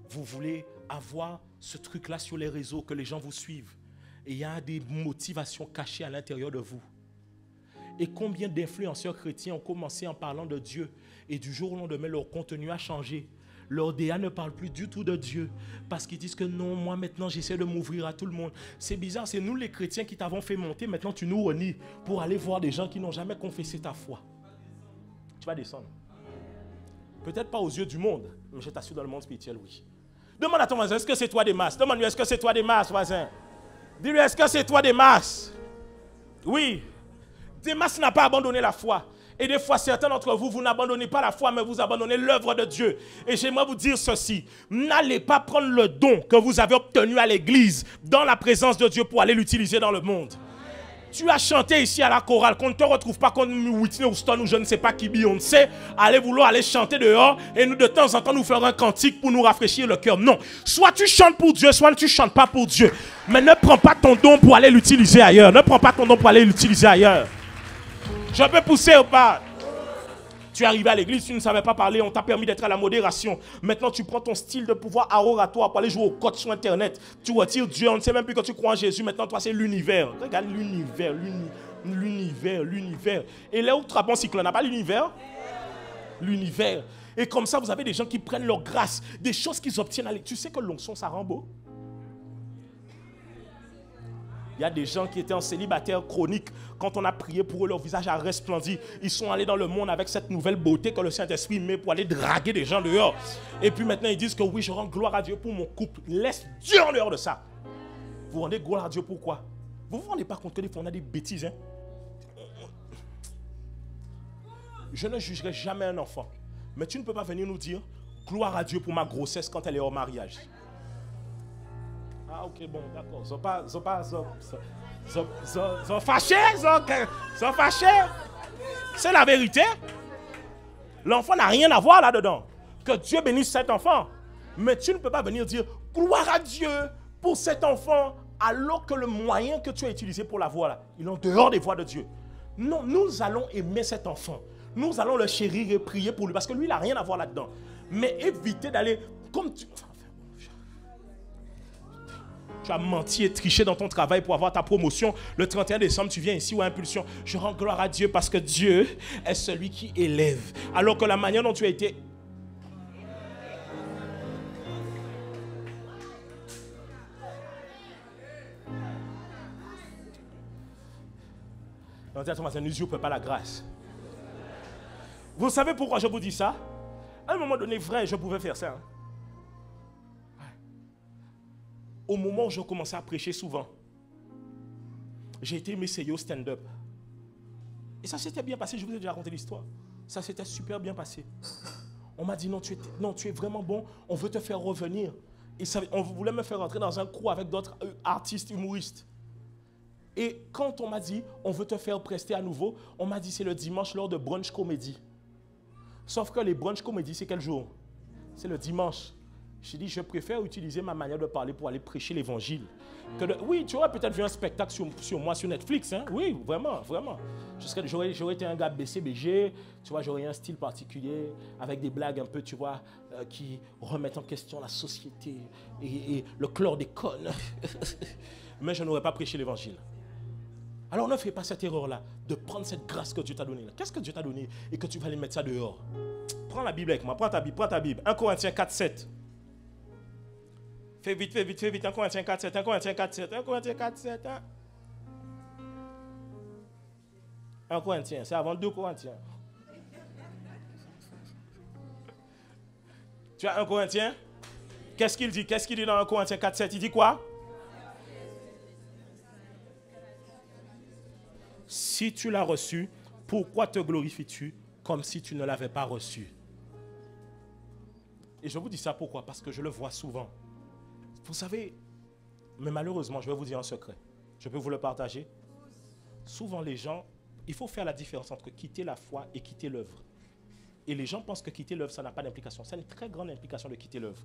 Vous voulez avoir ce truc-là sur les réseaux, que les gens vous suivent. Et il y a des motivations cachées à l'intérieur de vous. Et combien d'influenceurs chrétiens ont commencé en parlant de Dieu et du jour au lendemain, leur contenu a changé. Leur DA ne parle plus du tout de Dieu parce qu'ils disent que non, moi maintenant j'essaie de m'ouvrir à tout le monde. C'est bizarre, c'est nous les chrétiens qui t'avons fait monter, maintenant tu nous renies pour aller voir des gens qui n'ont jamais confessé ta foi. Tu vas descendre. Peut-être pas aux yeux du monde, mais je t'assure dans le monde spirituel, oui. Demande à ton voisin, est-ce que c'est toi Démas? Demande-lui, est-ce que c'est toi Démas, voisin? Dis-lui, est-ce que c'est toi Démas? Oui. Démas n'a pas abandonné la foi. Et des fois, certains d'entre vous, vous n'abandonnez pas la foi, mais vous abandonnez l'œuvre de Dieu. Et j'aimerais vous dire ceci. N'allez pas prendre le don que vous avez obtenu à l'église, dans la présence de Dieu, pour aller l'utiliser dans le monde. Tu as chanté ici à la chorale, qu'on ne te retrouve pas comme Whitney Houston ou je ne sais pas qui, Beyoncé, allez vouloir aller chanter dehors et nous de temps en temps nous faire un cantique pour nous rafraîchir le cœur. Non, soit tu chantes pour Dieu, soit tu ne chantes pas pour Dieu. Mais ne prends pas ton don pour aller l'utiliser ailleurs. Ne prends pas ton don pour aller l'utiliser ailleurs. Je peux pousser ou pas? Tu es arrivé à l'église, tu ne savais pas parler, on t'a permis d'être à la modération. Maintenant, tu prends ton style de pouvoir à oratoire pour aller jouer au code sur Internet. Tu retires Dieu, on ne sait même plus que tu crois en Jésus. Maintenant, toi, c'est l'univers. Regarde l'univers, l'univers. Et là où tu bon cycle, on n'a pas l'univers? L'univers. Et comme ça, vous avez des gens qui prennent leur grâce, des choses qu'ils obtiennent à l'église. Tu sais que l'onction, ça rend beau? Il y a des gens qui étaient en célibataire chronique. Quand on a prié pour eux, leur visage a resplendi. Ils sont allés dans le monde avec cette nouvelle beauté que le Saint-Esprit met pour aller draguer des gens dehors. Et puis maintenant, ils disent que oui, je rends gloire à Dieu pour mon couple. Laisse Dieu en dehors de ça. Vous rendez gloire à Dieu pourquoi? Vous ne vous rendez pas compte que des fois, on a des bêtises. Hein? Je ne jugerai jamais un enfant. Mais tu ne peux pas venir nous dire gloire à Dieu pour ma grossesse quand elle est hors mariage. Ah, ok, bon, d'accord. Ils fâchés. C'est la vérité. L'enfant n'a rien à voir là-dedans. Que Dieu bénisse cet enfant. Mais tu ne peux pas venir dire gloire à Dieu pour cet enfant alors que le moyen que tu as utilisé pour l'avoir là, il est en dehors des voies de Dieu. Non, nous allons aimer cet enfant. Nous allons le chérir et prier pour lui parce que lui, il n'a rien à voir là-dedans. Mais évitez d'aller comme tu... Tu as menti et triché dans ton travail pour avoir ta promotion. Le 31 décembre, tu viens ici ou à Impulsion. Je rends gloire à Dieu parce que Dieu est celui qui élève. Alors que la manière dont tu as été... On dit à ton voisin, n'usurpe pas la grâce. Vous savez pourquoi je vous dis ça? À un moment donné, vrai, je pouvais faire ça. Hein? Au moment où je commençais à prêcher souvent, j'ai été m'essayer au stand-up. Et ça s'était bien passé, je vous ai déjà raconté l'histoire. Ça s'était super bien passé. On m'a dit, non, tu es vraiment bon, on veut te faire revenir. Et ça, on voulait me faire rentrer dans un crew avec d'autres artistes humoristes. Et quand on m'a dit, on veut te faire prester à nouveau, on m'a dit, c'est le dimanche lors de brunch comédie. Sauf que les brunch comédie, c'est quel jour? C'est le dimanche. J'ai dit, je préfère utiliser ma manière de parler pour aller prêcher l'évangile. Oui, tu aurais peut-être vu un spectacle sur moi sur Netflix. Hein? Oui, vraiment, vraiment. J'aurais été un gars BCBG, tu vois, j'aurais un style particulier, avec des blagues un peu, tu vois, qui remettent en question la société et le chlordécone. Mais je n'aurais pas prêché l'évangile. Alors ne fais pas cette erreur-là, de prendre cette grâce que Dieu t'a donnée. Qu'est-ce que Dieu t'a donné et que tu vas aller mettre ça dehors? Prends la Bible avec moi, prends ta Bible. 1 Corinthiens 4, 7. Fais vite. 1 Corinthiens 4, 7. 1 Corinthiens 4, 7. 1 Corinthiens 4, 7. 1 Corinthiens, c'est avant 2 Corinthiens. Tu as 1 Corinthiens? Qu'est-ce qu'il dit? Qu'est-ce qu'il dit dans 1 Corinthiens 4, 7? Il dit quoi? Si tu l'as reçu, pourquoi te glorifies-tu comme si tu ne l'avais pas reçu? Et je vous dis ça pourquoi? Parce que je le vois souvent. Vous savez, mais malheureusement, je vais vous dire un secret. Je peux vous le partager. Souvent, les gens, il faut faire la différence entre quitter la foi et quitter l'œuvre. Et les gens pensent que quitter l'œuvre, ça n'a pas d'implication. C'est une très grande implication de quitter l'œuvre.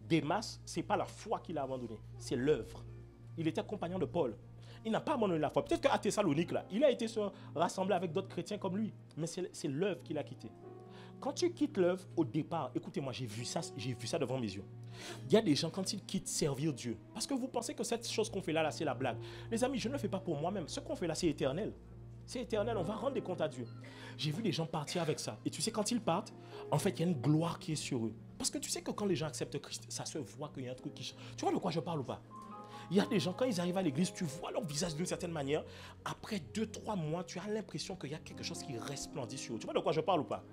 Démas, ce n'est pas la foi qu'il a abandonnée, c'est l'œuvre. Il était compagnon de Paul. Il n'a pas abandonné la foi. Peut-être qu'à Thessalonique, là, il a été se rassembler avec d'autres chrétiens comme lui. Mais c'est l'œuvre qu'il a quittée. Quand tu quittes l'œuvre, au départ, écoutez-moi, j'ai vu ça devant mes yeux. Il y a des gens, quand ils quittent servir Dieu, parce que vous pensez que cette chose qu'on fait là, c'est la blague. Les amis, je ne le fais pas pour moi-même. Ce qu'on fait là, c'est éternel. C'est éternel, on va rendre des comptes à Dieu. J'ai vu des gens partir avec ça. Et tu sais, quand ils partent, en fait, il y a une gloire qui est sur eux. Parce que tu sais que quand les gens acceptent Christ, ça se voit qu'il y a un truc qui change. Tu vois de quoi je parle ou pas? Il y a des gens, quand ils arrivent à l'église, tu vois leur visage d'une certaine manière. Après 2-3 mois, tu as l'impression qu'il y a quelque chose qui resplendit sur eux. Tu vois de quoi je parle ou pas?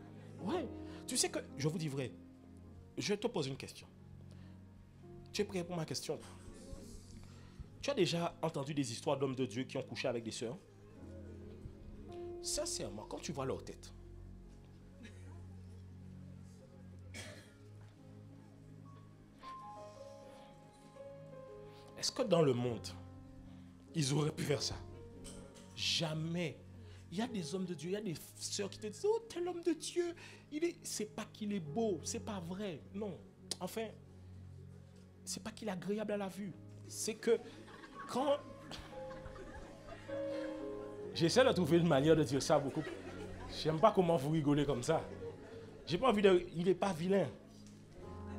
Ouais. Tu sais que, je vous dis vrai, je te pose une question. Tu es prêt pour ma question? Tu as déjà entendu des histoires d'hommes de Dieu qui ont couché avec des sœurs? Sincèrement, quand tu vois leur tête, est-ce que dans le monde, ils auraient pu faire ça? Jamais. Il y a des hommes de Dieu, il y a des sœurs qui te disent, oh, tel homme de Dieu, c'est pas qu'il est beau, c'est pas vrai. Non. Enfin, c'est pas qu'il est agréable à la vue. C'est que quand... J'essaie de trouver une manière de dire ça beaucoup. J'aime pas comment vous rigolez comme ça. J'ai pas envie de... Il n'est pas vilain.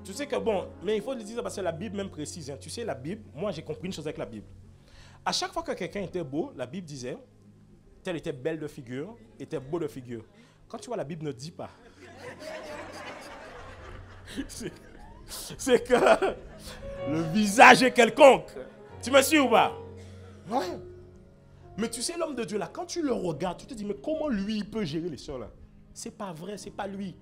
Tu sais que bon, mais il faut le dire parce que la Bible même précise. Hein. Tu sais, la Bible, moi j'ai compris une chose avec la Bible. À chaque fois que quelqu'un était beau, la Bible disait, tel était belle de figure, était beau de figure. Quand tu vois, la Bible ne dit pas. C'est que le visage est quelconque. Tu me suis ou pas? Ouais. Mais tu sais, l'homme de Dieu là, quand tu le regardes, tu te dis, mais comment lui il peut gérer les sœurs là? C'est pas vrai, c'est pas lui.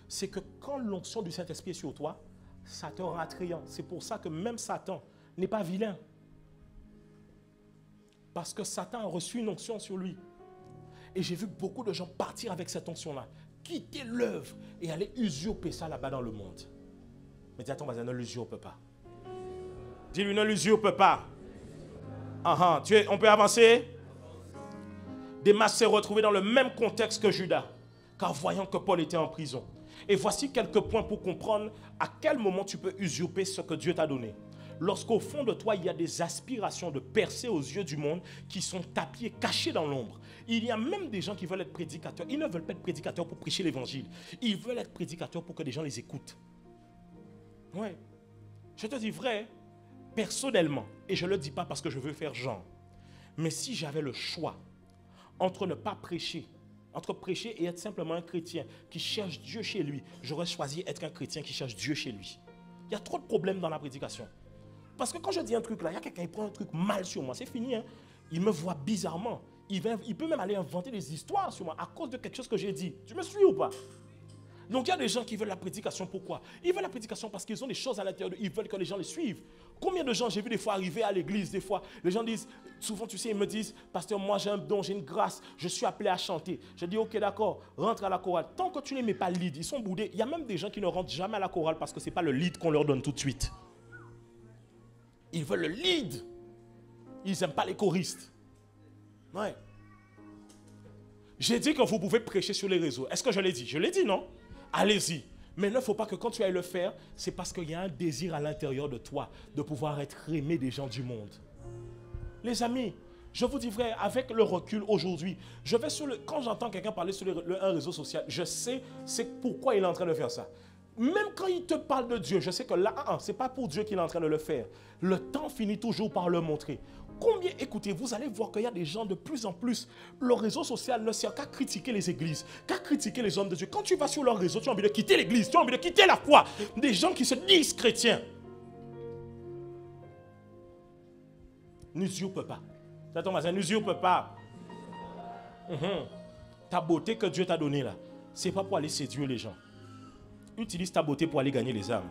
C'est que quand l'onction du Saint-Esprit est sur toi, ça te rend attrayant. C'est pour ça que même Satan n'est pas vilain. Parce que Satan a reçu une onction sur lui. Et j'ai vu beaucoup de gens partir avec cette onction-là, quitter l'œuvre et aller usurper ça là-bas dans le monde. Mais dis à ton voisin, ne l'usurpe pas. Dis-lui, ne l'usurpe pas. On peut avancer? Démas s'est retrouvé dans le même contexte que Judas, car voyant que Paul était en prison. Et voici quelques points pour comprendre à quel moment tu peux usurper ce que Dieu t'a donné. Lorsqu'au fond de toi, il y a des aspirations de percer aux yeux du monde qui sont tapis et cachés dans l'ombre. Il y a même des gens qui veulent être prédicateurs. Ils ne veulent pas être prédicateurs pour prêcher l'évangile. Ils veulent être prédicateurs pour que les gens les écoutent. Ouais. Je te dis vrai, personnellement, et je ne le dis pas parce que je veux faire genre, mais si j'avais le choix entre ne pas prêcher, entre prêcher et être simplement un chrétien qui cherche Dieu chez lui, j'aurais choisi être un chrétien qui cherche Dieu chez lui. Il y a trop de problèmes dans la prédication. Parce que quand je dis un truc là, il y a quelqu'un qui prend un truc mal sur moi, c'est fini. Hein? Il me voit bizarrement. Il peut même aller inventer des histoires sur moi à cause de quelque chose que j'ai dit. Tu me suis ou pas? Donc il y a des gens qui veulent la prédication, pourquoi? Ils veulent la prédication parce qu'ils ont des choses à l'intérieur d'eux, ils veulent que les gens les suivent. Combien de gens j'ai vu des fois arriver à l'église, des fois, les gens disent, souvent tu sais, ils me disent, pasteur, moi j'ai un don, j'ai une grâce, je suis appelé à chanter. Je dis, ok d'accord, rentre à la chorale. Tant que tu ne les mets pas le lead, ils sont boudés. Il y a même des gens qui ne rentrent jamais à la chorale parce que ce n'est pas le lead qu'on leur donne tout de suite. Ils veulent le lead. Ils n'aiment pas les choristes. Ouais. J'ai dit que vous pouvez prêcher sur les réseaux. Est-ce que je l'ai dit? Je l'ai dit, non? Allez-y. Mais il ne faut pas que quand tu ailles le faire, c'est parce qu'il y a un désir à l'intérieur de toi de pouvoir être aimé des gens du monde. Les amis, je vous dis vrai, avec le recul aujourd'hui, quand j'entends quelqu'un parler sur un réseau social, je sais c'est pourquoi il est en train de faire ça. Même quand il te parle de Dieu, je sais que là, ce n'est pas pour Dieu qu'il est en train de le faire. Le temps finit toujours par le montrer. Combien, écoutez, vous allez voir qu'il y a des gens de plus en plus, leur réseau social ne sert qu'à critiquer les églises, qu'à critiquer les hommes de Dieu. Quand tu vas sur leur réseau, tu as envie de quitter l'église, tu as envie de quitter la foi. Des gens qui se disent chrétiens. N'usurpe pas. C'est ton voisin, n'usurpe pas. Ta beauté que Dieu t'a donnée là, ce n'est pas pour aller séduire les gens. Utilise ta beauté pour aller gagner les âmes.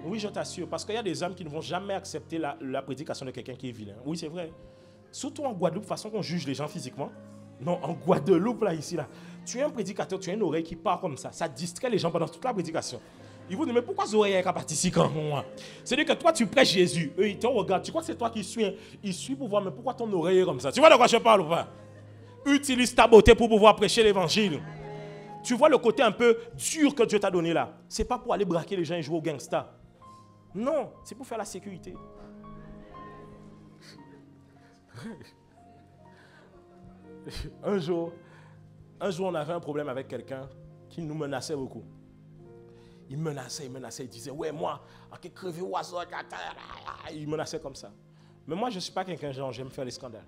Oui, je t'assure, parce qu'il y a des âmes qui ne vont jamais accepter la prédication de quelqu'un qui est vilain. Oui, c'est vrai. Surtout en Guadeloupe, de façon qu'on juge les gens physiquement. Non, en Guadeloupe, là, ici, là. Tu es un prédicateur, tu as une oreille qui part comme ça. Ça distrait les gens pendant toute la prédication. Ils vous disent, mais pourquoi ces oreilles sont parties ici quand moi? C'est-à-dire que toi, tu prêches Jésus. Eux, ils te regardent. Tu crois que c'est toi qui suis. Ils suivent pour voir, mais pourquoi ton oreille est comme ça? Tu vois de quoi je parle ou pas? Utilise ta beauté pour pouvoir prêcher l'évangile. Tu vois le côté un peu dur que Dieu t'a donné là. Ce n'est pas pour aller braquer les gens et jouer au gangsta. Non, c'est pour faire la sécurité. Un jour, on avait un problème avec quelqu'un qui nous menaçait beaucoup. Il menaçait, il disait, ouais, moi, en crevé oiseau, il menaçait comme ça. Mais moi, je ne suis pas quelqu'un, genre, j'aime faire les scandales.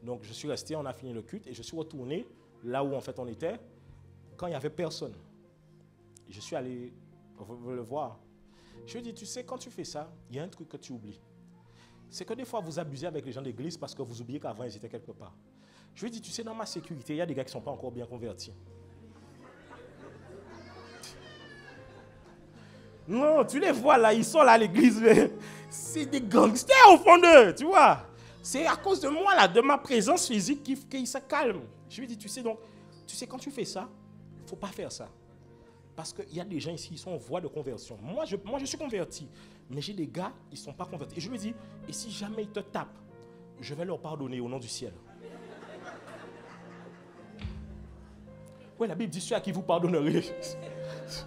Donc, je suis resté, on a fini le culte et je suis retourné là où en fait on était quand il n'y avait personne. Et je suis allé le voir. Je lui ai dit, tu sais, quand tu fais ça, il y a un truc que tu oublies. C'est que des fois, vous abusez avec les gens d'église parce que vous oubliez qu'avant, ils étaient quelque part. Je lui ai dit, tu sais, dans ma sécurité, il y a des gars qui ne sont pas encore bien convertis. Non, tu les vois là, ils sont là à l'église, mais c'est des gangsters au fond d'eux, tu vois. C'est à cause de moi, là, de ma présence physique qu'ils se calment. Je lui ai dit, tu sais, quand tu fais ça, il ne faut pas faire ça. Parce qu'il y a des gens ici qui sont en voie de conversion. Moi, je suis converti. Mais j'ai des gars, ils ne sont pas convertis. Et je lui dis, et si jamais ils te tapent, je vais leur pardonner au nom du ciel. Oui, la Bible dit, ceux à qui vous pardonnerez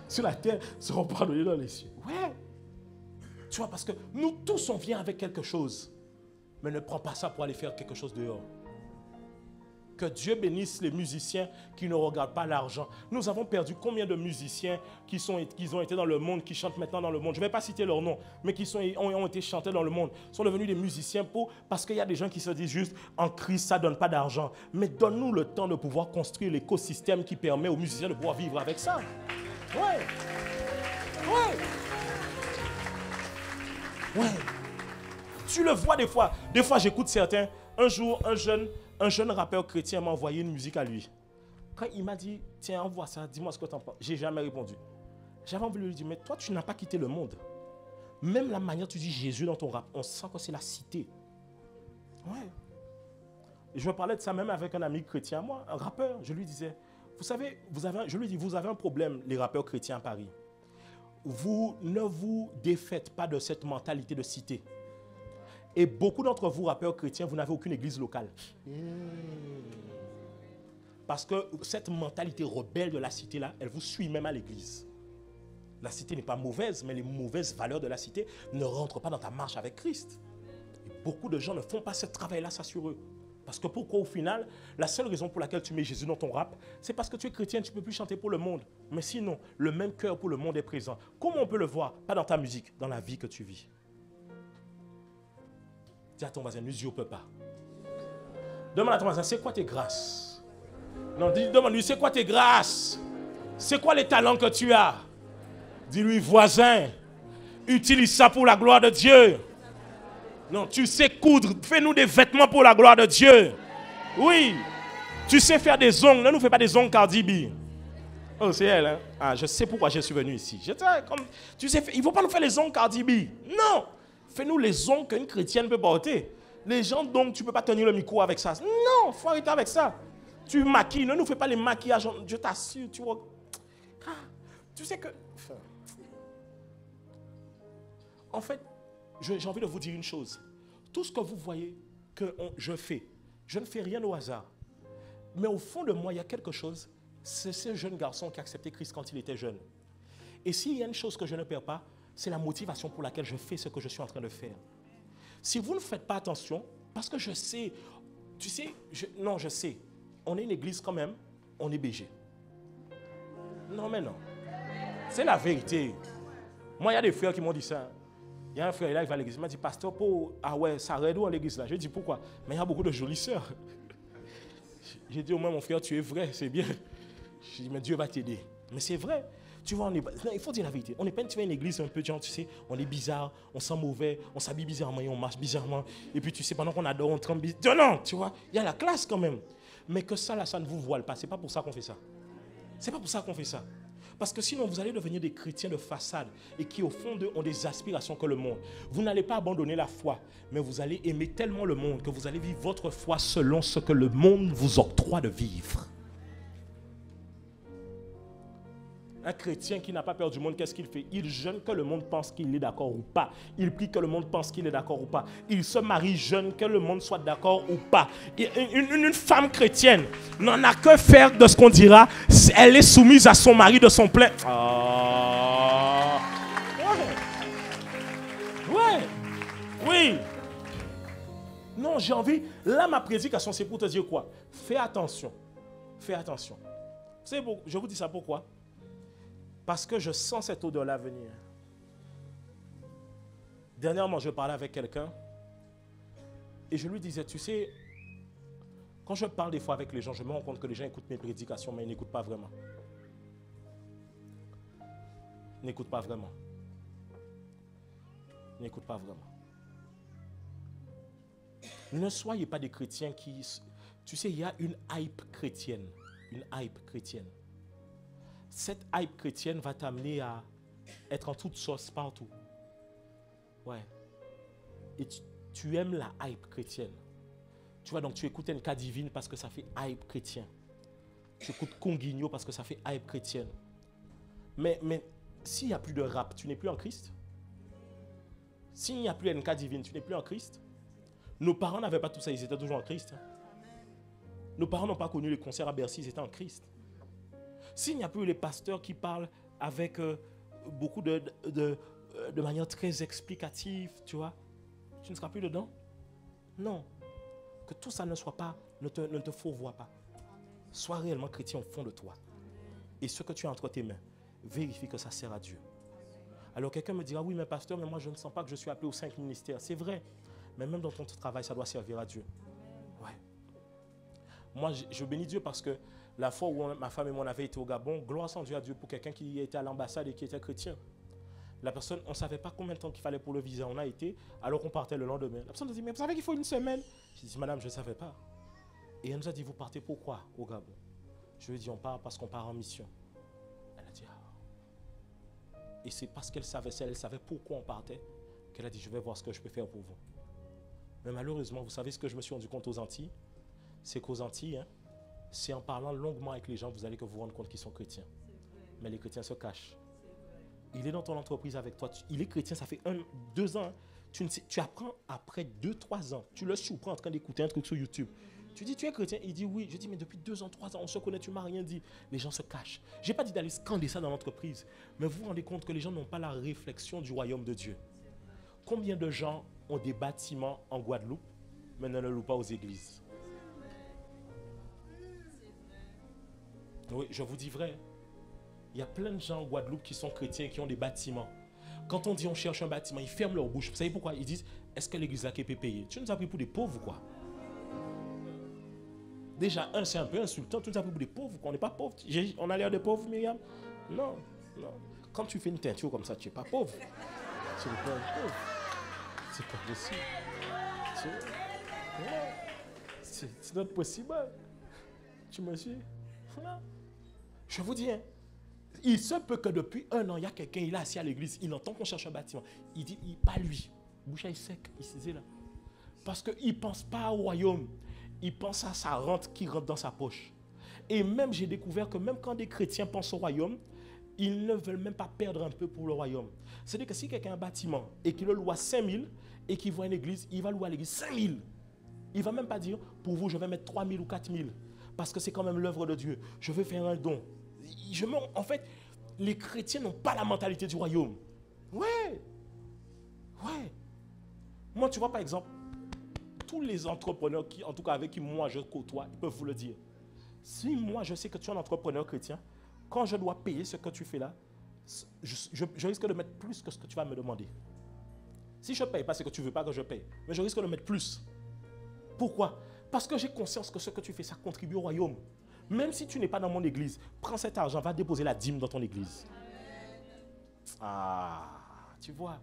sur la terre seront pardonnés dans les cieux. Ouais. Tu vois, parce que nous tous, on vient avec quelque chose. Mais ne prends pas ça pour aller faire quelque chose dehors. Que Dieu bénisse les musiciens qui ne regardent pas l'argent. Nous avons perdu combien de musiciens qui ont été dans le monde, qui chantent maintenant dans le monde. Je ne vais pas citer leur nom, mais qui ont été chantés dans le monde. Sont devenus des musiciens parce qu'il y a des gens qui se disent juste, en Christ, ça ne donne pas d'argent. Mais donne-nous le temps de pouvoir construire l'écosystème qui permet aux musiciens de pouvoir vivre avec ça. Ouais. Tu le vois des fois. Des fois, j'écoute certains. Un jour, un jeune rappeur chrétien m'a envoyé une musique à lui. Quand il m'a dit, tiens, envoie ça, dis-moi ce que tu en penses. Je n'ai jamais répondu. J'avais envie de lui dire, mais toi, tu n'as pas quitté le monde. Même la manière dont tu dis Jésus dans ton rap, on sent que c'est la cité. Ouais. Et je me parlais de ça même avec un ami chrétien, moi, un rappeur. Je lui disais, vous savez, je lui dis, vous avez un problème, les rappeurs chrétiens à Paris. Vous ne vous défaites pas de cette mentalité de cité. Et beaucoup d'entre vous, rappeurs chrétiens, vous n'avez aucune église locale. Parce que cette mentalité rebelle de la cité-là, elle vous suit même à l'église. La cité n'est pas mauvaise, mais les mauvaises valeurs de la cité ne rentrent pas dans ta marche avec Christ. Et beaucoup de gens ne font pas ce travail-là, ça sur eux. Parce que pourquoi au final, la seule raison pour laquelle tu mets Jésus dans ton rap, c'est parce que tu es chrétien, tu ne peux plus chanter pour le monde. Mais sinon, le même cœur pour le monde est présent. Comment on peut le voir? Pas dans ta musique, dans la vie que tu vis. Dis à ton voisin, n'usurpe pas. Demande à ton voisin, c'est quoi tes grâces? Non, demande-lui, c'est quoi tes grâces? C'est quoi les talents que tu as? Dis-lui, voisin, utilise ça pour la gloire de Dieu. Non, tu sais coudre, fais-nous des vêtements pour la gloire de Dieu. Oui, tu sais faire des ongles, ne nous fais pas des ongles Cardi B. Oh, c'est elle, hein? Ah, je sais pourquoi je suis venu ici. Tu sais, il ne faut pas nous faire les ongles Cardi B. Non! Fais-nous les ongles qu'une chrétienne peut porter. Les gens, donc, tu ne peux pas tenir le micro avec ça. Non, il faut arrêter avec ça. Tu maquilles, ne nous fais pas les maquillages. Je t'assure, tu vois. Ah, tu sais que... Enfin, en fait, j'ai envie de vous dire une chose. Tout ce que vous voyez que je fais, je ne fais rien au hasard. Mais au fond de moi, il y a quelque chose. C'est ce jeune garçon qui a accepté Christ quand il était jeune. Et s'il y a une chose que je ne perds pas, c'est la motivation pour laquelle je fais ce que je suis en train de faire. Si vous ne faites pas attention, parce que je sais, tu sais, je sais, on est une église quand même, on est BG. Non, mais non. C'est la vérité. Moi, il y a des frères qui m'ont dit ça. Il y a un frère là, il va à l'église. Il m'a dit, pasteur, ah ouais, ça arrête où à l'église là? Je dis, pourquoi? Mais il y a beaucoup de jolies sœurs. J'ai dit au moins, mon frère, tu es vrai, c'est bien. Je dis, mais Dieu va t'aider. Mais c'est vrai. Tu vois, non, il faut dire la vérité. On n'est pas une église un peu, genre, tu sais, on est bizarre, on sent mauvais, on s'habille bizarrement et on marche bizarrement. Et puis, tu sais, pendant qu'on adore, on tremble bizarrement. Non, tu vois, il y a la classe quand même. Mais que ça, là, ça ne vous voile pas. C'est pas pour ça qu'on fait ça. C'est pas pour ça qu'on fait ça. Parce que sinon, vous allez devenir des chrétiens de façade et qui, au fond d'eux, ont des aspirations que le monde. Vous n'allez pas abandonner la foi, mais vous allez aimer tellement le monde que vous allez vivre votre foi selon ce que le monde vous octroie de vivre. Un chrétien qui n'a pas peur du monde, qu'est-ce qu'il fait? Il jeûne que le monde pense qu'il est d'accord ou pas. Il prie que le monde pense qu'il est d'accord ou pas. Il se marie jeune que le monde soit d'accord ou pas. Une femme chrétienne n'en a que faire de ce qu'on dira. Elle est soumise à son mari de son plein. Oh. Ouais. Oui. Non, j'ai envie. Là, ma prédication, c'est pour te dire quoi? Fais attention. Fais attention. Je vous dis ça pourquoi? Parce que je sens cette odeur-là venir. Dernièrement, je parlais avec quelqu'un et je lui disais, tu sais, quand je parle des fois avec les gens, je me rends compte que les gens écoutent mes prédications, mais ils n'écoutent pas vraiment. Ils n'écoutent pas vraiment. Ils n'écoutent pas vraiment. Ne soyez pas des chrétiens qui... Tu sais, il y a une hype chrétienne. Une hype chrétienne. Cette hype chrétienne va t'amener à être en toute sauce partout. Ouais. Et tu aimes la hype chrétienne. Tu vois, donc tu écoutes NK Divine parce que ça fait hype chrétien. Tu écoutes Conguigno parce que ça fait hype chrétienne. Mais s'il n'y a plus de rap, tu n'es plus en Christ? S'il n'y a plus NK Divine, tu n'es plus en Christ? Nos parents n'avaient pas tout ça, ils étaient toujours en Christ. Nos parents n'ont pas connu les concerts à Bercy, ils étaient en Christ. S'il n'y a plus les pasteurs qui parlent avec beaucoup de manière très explicative, tu vois, tu ne seras plus dedans? Non. Que tout ça ne soit pas, ne te fourvoie pas. Sois réellement chrétien au fond de toi. Et ce que tu as entre tes mains, vérifie que ça sert à Dieu. Alors quelqu'un me dira, oui, mais pasteur, mais moi je ne sens pas que je suis appelé aux 5 ministères. C'est vrai. Mais même dans ton travail, ça doit servir à Dieu. Ouais. Moi, je bénis Dieu parce que la fois où ma femme et moi avaient été au Gabon, gloire sans Dieu à Dieu pour quelqu'un qui était à l'ambassade et qui était chrétien. La personne, on ne savait pas combien de temps qu'il fallait pour le visa. On a été, alors qu'on partait le lendemain. La personne nous dit, mais vous savez qu'il faut une semaine? J'ai dit, madame, je ne savais pas. Et elle nous a dit, vous partez pourquoi au Gabon? Je lui ai dit, on part parce qu'on part en mission. Elle a dit, ah. Et c'est parce qu'elle savait pourquoi on partait, qu'elle a dit, je vais voir ce que je peux faire pour vous. Mais malheureusement, vous savez ce que je me suis rendu compte aux Antilles? C'est qu'aux Antilles, hein, c'est en parlant longuement avec les gens, vous allez que vous rendre compte qu'ils sont chrétiens. Mais les chrétiens se cachent. Il est dans ton entreprise avec toi. Il est chrétien, ça fait 2 ans. Tu apprends après 2-3 ans. Tu le surprends en train d'écouter un truc sur YouTube. Tu dis, tu es chrétien? Il dit oui. Je dis, mais depuis 2 ans, 3 ans, on se connaît, tu ne m'as rien dit. Les gens se cachent. Je n'ai pas dit d'aller scander ça dans l'entreprise. Mais vous vous rendez compte que les gens n'ont pas la réflexion du royaume de Dieu. Combien de gens ont des bâtiments en Guadeloupe, mais ne le louent pas aux églises? Oui, je vous dis vrai. Il y a plein de gens en Guadeloupe qui sont chrétiens et qui ont des bâtiments. Quand on dit on cherche un bâtiment, ils ferment leur bouche. Vous savez pourquoi? Ils disent, est-ce que l'église là peut payer? Tu nous as pris pour des pauvres ou quoi? Déjà, c'est un peu insultant. Tu nous as pris pour des pauvres, qu'on n'est pas pauvres. On a l'air de pauvres, Myriam? Non, non. Quand tu fais une teinture comme ça, tu n'es pas pauvre. Tu n'es pas pauvre. C'est pas possible. C'est not possible. Tu me suis? Je vous dis, hein, Il se peut que depuis 1 an, il y a quelqu'un, il est assis à l'église, il entend qu'on cherche un bâtiment. Il dit, pas lui. Bouche est sec, il se dit là. Parce qu'il ne pense pas au royaume. Il pense à sa rente qui rentre dans sa poche. Et même, j'ai découvert que même quand des chrétiens pensent au royaume, ils ne veulent même pas perdre un peu pour le royaume. C'est-à-dire que si quelqu'un a un bâtiment et qu'il le loue 5 000 et qu'il voit une église, il va louer à l'église 5 000. Il ne va même pas dire, pour vous, je vais mettre 3 000 ou 4 000. Parce que c'est quand même l'œuvre de Dieu. Je veux faire un don. En fait, les chrétiens n'ont pas la mentalité du royaume. Ouais. Moi, tu vois, par exemple, tous les entrepreneurs, en tout cas avec qui moi je côtoie, ils peuvent vous le dire. Si moi, je sais que tu es un entrepreneur chrétien, quand je dois payer ce que tu fais là, je risque de mettre plus que ce que tu vas me demander. Si je ne paye pas, c'est que tu ne veux pas que je paye. Mais je risque de mettre plus. Pourquoi? Parce que j'ai conscience que ce que tu fais, ça contribue au royaume. Même si tu n'es pas dans mon église, prends cet argent, va déposer la dîme dans ton église. Ah, tu vois.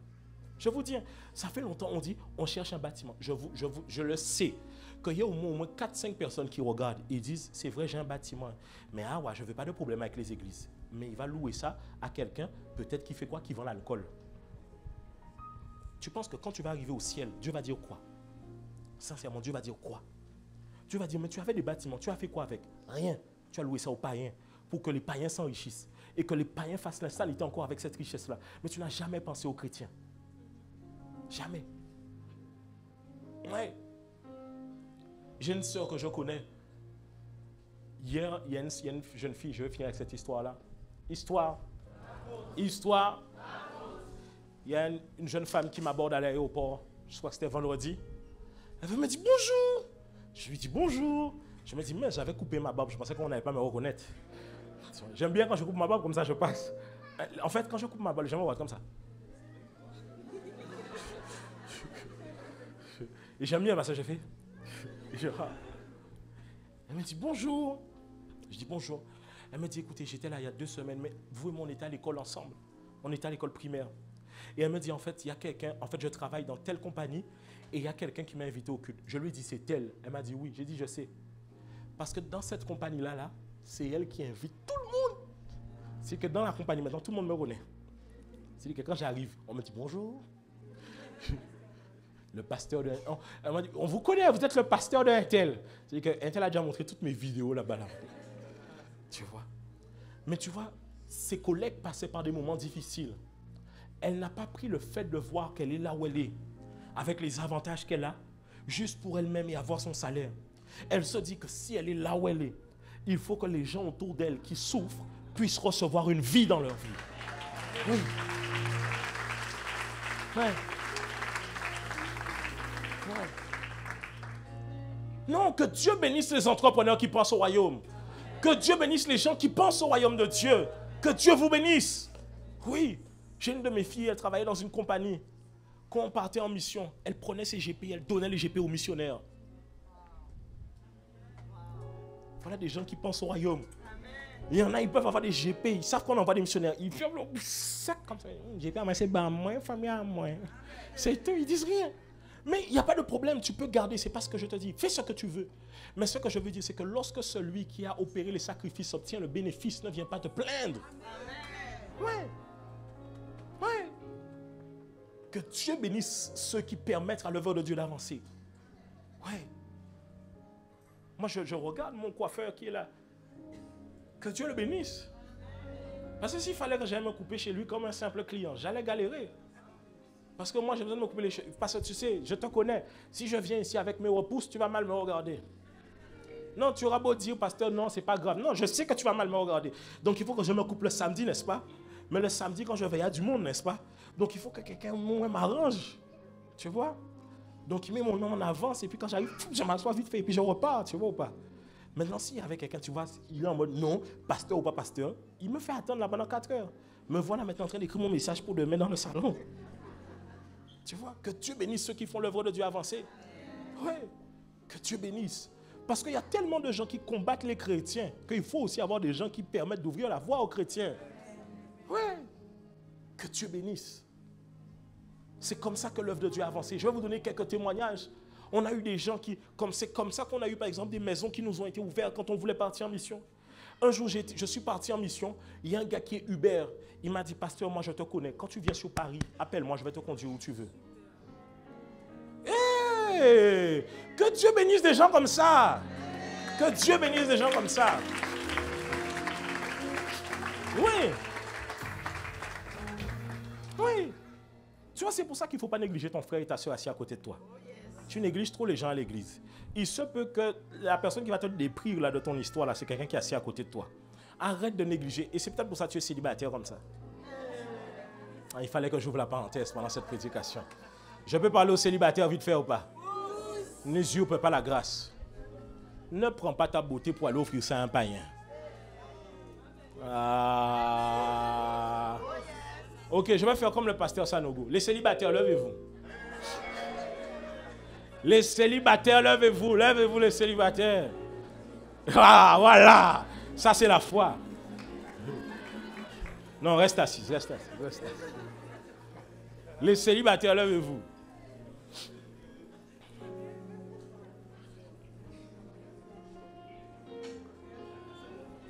Je vous dis, ça fait longtemps, on dit, on cherche un bâtiment. Je le sais, qu'il y a au moins 4-5 personnes qui regardent et disent, c'est vrai, j'ai un bâtiment. Mais je ne veux pas de problème avec les églises. Mais il va louer ça à quelqu'un, peut-être qui fait quoi? Qui vend l'alcool. Tu penses que quand tu vas arriver au ciel, Dieu va dire quoi? Sincèrement, Dieu va dire quoi? Dieu va dire, mais tu avais des bâtiments, tu as fait quoi avec? Rien. Tu as loué ça aux païens pour que les païens s'enrichissent et que les païens fassent l'insalité encore avec cette richesse-là. Mais tu n'as jamais pensé aux chrétiens. Jamais. Ouais. J'ai une soeur que je connais. Hier, il y a une jeune fille, je vais finir avec cette histoire-là. Histoire. Il y a une jeune femme qui m'aborde à l'aéroport. Je crois que c'était vendredi. Elle me dit bonjour. Je lui dis bonjour. Je me dis, mais j'avais coupé ma barbe. Je pensais qu'on n'allait pas me reconnaître. J'aime bien quand je coupe ma barbe, comme ça je passe. En fait, quand je coupe ma barbe, j'aime voir comme ça. Et j'aime bien parce que j'ai fait. Elle me dit bonjour. Je dis bonjour. Elle me dit, écoutez, j'étais là il y a 2 semaines, mais vous et moi, on était à l'école ensemble. On était à l'école primaire. Et elle me dit, en fait, il y a quelqu'un, en fait, je travaille dans telle compagnie et il y a quelqu'un qui m'a invité au culte. Je lui ai dit, c'est elle. Elle m'a dit, oui. J'ai dit, je sais. Parce que dans cette compagnie-là, c'est elle qui invite tout le monde. C'est que dans la compagnie, maintenant, tout le monde me connaît. C'est que quand j'arrive, on me dit, bonjour. Le pasteur de... Elle m'a dit, on vous connaît, vous êtes le pasteur de Intel. C'est-à-dire que Intel a déjà montré toutes mes vidéos là-bas. Là. Tu vois. Mais tu vois, ses collègues passaient par des moments difficiles. Elle n'a pas pris le fait de voir qu'elle est là où elle est, avec les avantages qu'elle a, juste pour elle-même et avoir son salaire. Elle se dit que si elle est là où elle est, il faut que les gens autour d'elle qui souffrent puissent recevoir une vie dans leur vie. Oui. Ouais. Non, que Dieu bénisse les entrepreneurs qui pensent au royaume. Que Dieu bénisse les gens qui pensent au royaume de Dieu. Que Dieu vous bénisse. Oui, j'ai une de mes filles, elle travaillait dans une compagnie. Quand on partait en mission, elle prenait ses GP, elle donnait les GP aux missionnaires. Voilà des gens qui pensent au royaume. Il y en a, ils peuvent avoir des GP, ils savent qu'on envoie des missionnaires. Ils viennent comme ça. GP, c'est moi, famille à moi. C'est tout, ils disent rien. Mais il n'y a pas de problème, tu peux garder, c'est pas ce que je te dis. Fais ce que tu veux. Mais ce que je veux dire, c'est que lorsque celui qui a opéré les sacrifices obtient le bénéfice, ne vient pas te plaindre. Ouais. Que Dieu bénisse ceux qui permettent à l'œuvre de Dieu d'avancer. Ouais. Moi, je regarde mon coiffeur qui est là. Que Dieu le bénisse. Parce que s'il fallait que j'aille me couper chez lui comme un simple client, j'allais galérer. Parce que moi, j'ai besoin de me couper les cheveux. Parce que tu sais, je te connais. Si je viens ici avec mes repousses, tu vas mal me regarder. Non, tu auras beau dire, pasteur, non, c'est pas grave. Non, je sais que tu vas mal me regarder. Donc, il faut que je me coupe le samedi, n'est-ce pas? Mais le samedi, quand je vais, il y a du monde, n'est-ce pas? Donc, il faut que quelqu'un m'arrange. Tu vois? Donc, il met mon nom en avance. Et puis, quand j'arrive, je m'assois vite fait. Et puis, je repars. Tu vois ou pas? Maintenant, s'il y avait quelqu'un, tu vois, il est en mode non, pasteur ou pas pasteur, il me fait attendre là pendant 4 heures. Me voilà maintenant en train d'écrire mon message pour demain dans le salon. Tu vois, que Dieu bénisse ceux qui font l'œuvre de Dieu avancer. Oui, que Dieu bénisse. Parce qu'il y a tellement de gens qui combattent les chrétiens qu'il faut aussi avoir des gens qui permettent d'ouvrir la voie aux chrétiens. Oui, que Dieu bénisse. C'est comme ça que l'œuvre de Dieu a avancé. Je vais vous donner quelques témoignages. On a eu des gens qui, c'est comme ça qu'on a eu par exemple des maisons qui nous ont été ouvertes quand on voulait partir en mission. Un jour, je suis parti en mission. Il y a un gars qui est Uber. Il m'a dit, pasteur, moi je te connais. Quand tu viens sur Paris, appelle-moi, je vais te conduire où tu veux. Hey, que Dieu bénisse des gens comme ça. Que Dieu bénisse des gens comme ça. Oui. Oui. Tu vois, c'est pour ça qu'il ne faut pas négliger ton frère et ta soeur assis à côté de toi. Tu négliges trop les gens à l'église. Il se peut que la personne qui va te déprire là, de ton histoire, là, c'est quelqu'un qui est assis à côté de toi. Arrête de négliger. Et c'est peut-être pour ça que tu es célibataire comme ça. Il fallait que j'ouvre la parenthèse pendant cette prédication. Je peux parler aux célibataires vite fait ou pas? N'usurpe pas la grâce. Ne prends pas ta beauté pour aller offrir ça à un païen. Ah. Ok, je vais faire comme le pasteur Sanogo. Les célibataires, levez-vous. Les célibataires, levez-vous. Levez-vous les célibataires. Ah, voilà. Ça, c'est la foi. Non, reste assis, reste assis, reste assis. Les célibataires, levez-vous.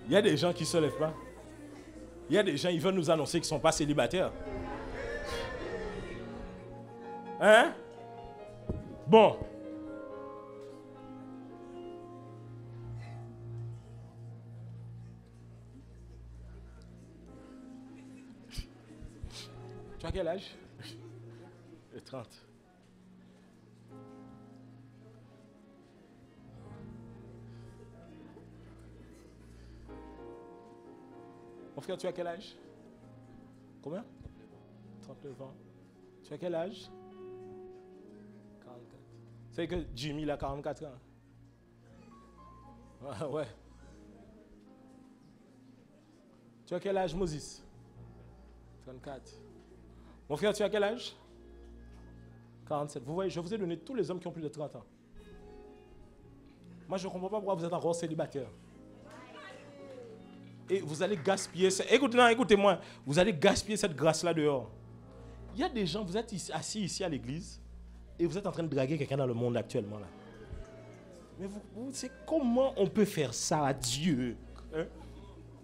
Il y a des gens qui ne se lèvent pas. Il y a des gens, ils veulent nous annoncer qu'ils ne sont pas célibataires. Hein? Bon. Tu as quel âge? 30. Mon frère, tu as quel âge? Combien? 39 ans. Tu as quel âge? 44. C'est que Jimmy, il a 44 ans. Ah, ouais. Tu as quel âge, Moses? 34. Mon frère, tu as quel âge? 47. Vous voyez, je vous ai donné tous les hommes qui ont plus de 30 ans. Moi, je ne comprends pas pourquoi vous êtes encore célibataire. Et vous allez gaspiller... Écoutez-moi. Vous allez gaspiller cette grâce-là dehors. Il y a des gens, vous êtes assis ici à l'église et vous êtes en train de draguer quelqu'un dans le monde actuellement. Là. Mais vous savez comment on peut faire ça à Dieu? Hein?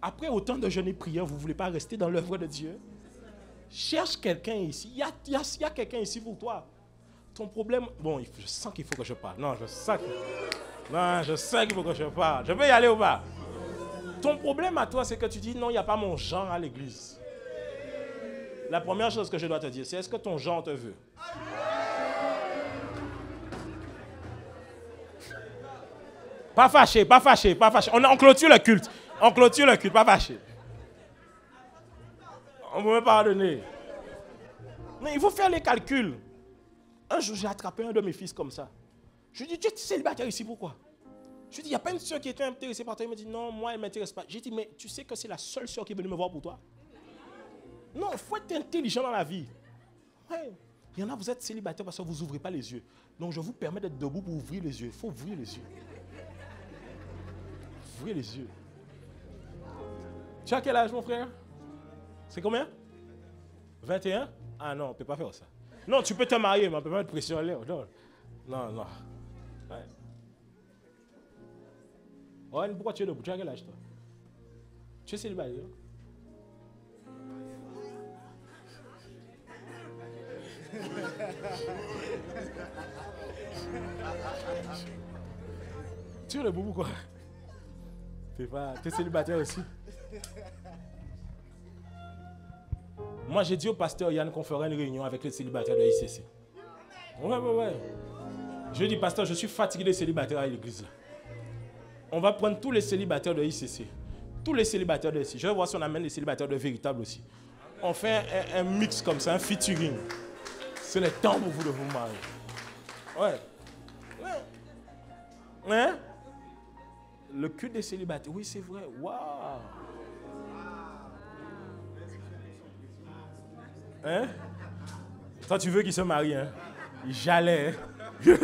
Après autant de jeûnes et prières, vous ne voulez pas rester dans l'œuvre de Dieu? Cherche quelqu'un ici. Il y a quelqu'un ici pour toi. Ton problème... Bon, je sens qu'il faut que je parle. Non, je sais qu'il faut que je parle. Je peux y aller ou pas? Ton problème à toi, c'est que tu dis non, il n'y a pas mon genre à l'église. La première chose que je dois te dire, c'est est-ce que ton genre te veut? Pas fâché, pas fâché, pas fâché. On clôture le culte. On clôture le culte, pas fâché. On peut me pardonner. Mais il faut faire les calculs. Un jour, j'ai attrapé un de mes fils comme ça. Je lui ai dit, tu es célibataire ici, pourquoi? Je lui ai dit, il n'y a pas une soeur qui était intéressée par toi. Il m'a dit, non, moi, elle ne m'intéresse pas. J'ai dit, mais tu sais que c'est la seule soeur qui est venue me voir pour toi? Non, il faut être intelligent dans la vie. Ouais. Il y en a, vous êtes célibataire parce que vous n'ouvrez pas les yeux. Donc, je vous permets d'être debout pour ouvrir les yeux. Il faut ouvrir les yeux. Ouvrez les yeux. Tu as quel âge, mon frère? C'est combien? 21? Ah non, on ne peut pas faire ça. Non, tu peux te marier, mais on ne peut pas mettre pression à l'air. Non, non. Ouais. Ouais, pourquoi tu es debout? Tu as quel âge, toi? Tu es célibataire? Tu es debout, pourquoi? Tu es célibataire aussi? Moi, j'ai dit au pasteur Yann qu'on ferait une réunion avec les célibataires de ICC. Ouais. Je lui ai dit, pasteur, je suis fatigué des célibataires à l'église. On va prendre tous les célibataires de ICC. Tous les célibataires de ICC. Je vais voir si on amène les célibataires de véritables aussi. On fait un mix comme ça, un featuring. C'est le temps pour vous de vous marier. Ouais. Hein? Le culte des célibataires. Oui, c'est vrai. Waouh. Hein? Toi, tu veux qu'il se marie, hein? J'allais. Ouais.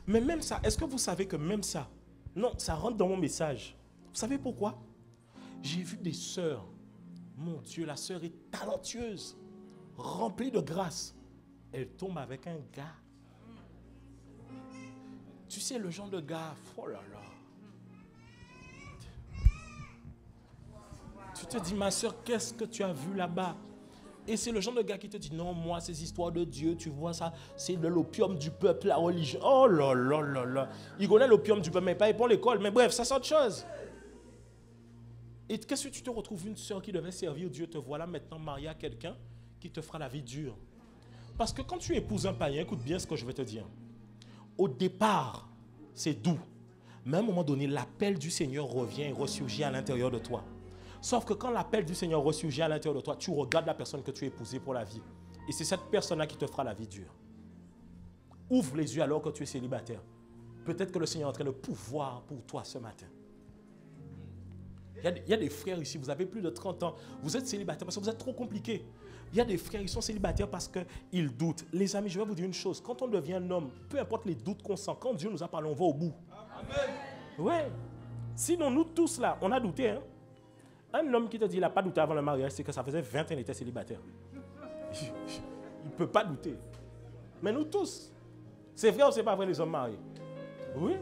Mais même ça, est-ce que vous savez que même ça, non, ça rentre dans mon message. Vous savez pourquoi? J'ai vu des sœurs. Mon Dieu, la sœur est talentueuse, remplie de grâce. Elle tombe avec un gars. Tu sais, le genre de gars, oh là là. Tu te dis, ma soeur, qu'est-ce que tu as vu là-bas? Et c'est le genre de gars qui te dit, non, moi, ces histoires de Dieu, tu vois ça, c'est de l'opium du peuple, la religion. Oh là là là là. Il connaît l'opium du peuple, mais pas pour l'école. Mais bref, ça c'est autre chose. Et qu'est-ce que tu te retrouves, une soeur qui devait servir Dieu, te voilà maintenant mariée à quelqu'un qui te fera la vie dure. Parce que quand tu épouses un païen, écoute bien ce que je vais te dire. Au départ, c'est doux. Mais à un moment donné, l'appel du Seigneur revient et ressurgit à l'intérieur de toi. Sauf que quand l'appel du Seigneur ressurgit à l'intérieur de toi, tu regardes la personne que tu as épousée pour la vie. Et c'est cette personne-là qui te fera la vie dure. Ouvre les yeux alors que tu es célibataire. Peut-être que le Seigneur est en train de pouvoir pour toi ce matin. Il y a des frères ici, vous avez plus de 30 ans, vous êtes célibataire parce que vous êtes trop compliqué. Il y a des frères, ils sont célibataires parce qu'ils doutent. Les amis, je vais vous dire une chose, quand on devient un homme, peu importe les doutes qu'on sent, quand Dieu nous a parlé, on va au bout. Amen. Ouais. Sinon, nous tous là, on a douté. Hein? Un homme qui te dit qu'il n'a pas douté avant le mariage, c'est que ça faisait 20 ans qu'il était célibataire. Il ne peut pas douter. Mais nous tous, c'est vrai ou c'est pas vrai les hommes mariés? Oui,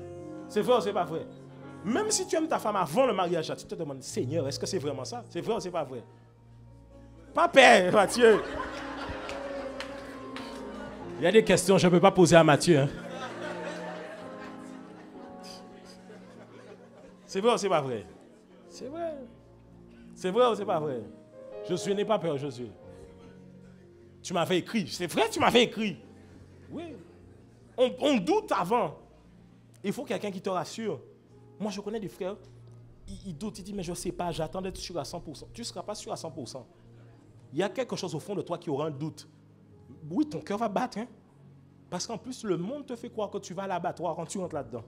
c'est vrai ou c'est pas vrai? Même si tu aimes ta femme avant le mariage, tu te demandes, Seigneur, est-ce que c'est vraiment ça? C'est vrai ou c'est pas vrai? Pas peur, Mathieu. Il y a des questions que je ne peux pas poser à Mathieu. Hein. C'est vrai ou c'est pas vrai? C'est vrai. C'est vrai ou c'est pas vrai? Josué n'est pas peur, Josué. Tu m'avais écrit. C'est vrai, tu m'avais écrit. Oui. On doute avant. Il faut quelqu'un qui te rassure. Moi, je connais des frères, ils doutent, ils disent, mais je ne sais pas, j'attends d'être sûr à 100%. Tu ne seras pas sûr à 100%. Il y a quelque chose au fond de toi qui aura un doute. Oui, ton cœur va battre. Hein? Parce qu'en plus, le monde te fait croire que tu vas à l'abattoir quand tu rentres là-dedans.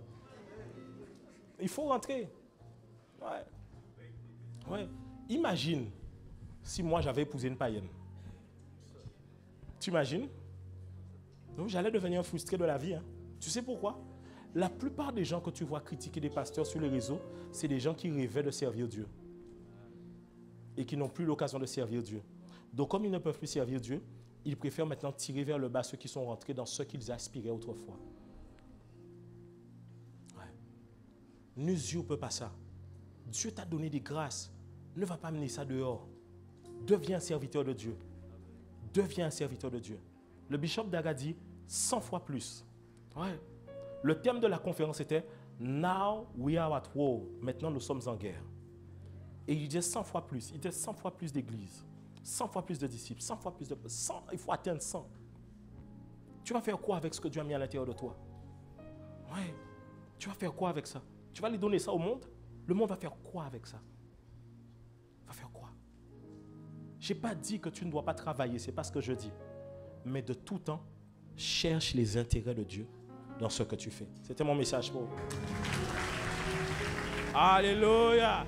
Il faut rentrer. Ouais. Ouais. Imagine si moi, j'avais épousé une païenne. Tu imagines? Donc, j'allais devenir frustré de la vie. Hein? Tu sais pourquoi? La plupart des gens que tu vois critiquer des pasteurs sur les réseaux, c'est des gens qui rêvaient de servir Dieu et qui n'ont plus l'occasion de servir Dieu. Donc, comme ils ne peuvent plus servir Dieu, ils préfèrent maintenant tirer vers le bas ceux qui sont rentrés dans ce qu'ils aspiraient autrefois. Ouais. N'usurpe pas ça. Dieu t'a donné des grâces. Ne va pas mener ça dehors. Deviens un serviteur de Dieu. Deviens un serviteur de Dieu. Le bishop Daga dit 100 fois plus. Ouais. Le thème de la conférence était « Now we are at war ». Maintenant, nous sommes en guerre. Et il disait 100 fois plus. Il disait 100 fois plus d'églises, 100 fois plus de disciples, 100 fois plus de... 100, il faut atteindre 100. Tu vas faire quoi avec ce que Dieu a mis à l'intérieur de toi? Ouais. Tu vas faire quoi avec ça? Tu vas lui donner ça au monde? Le monde va faire quoi avec ça? Va faire quoi? Je n'ai pas dit que tu ne dois pas travailler, ce n'est pas ce que je dis. Mais de tout temps, cherche les intérêts de Dieu dans ce que tu fais. C'était mon message pour vous. Alléluia.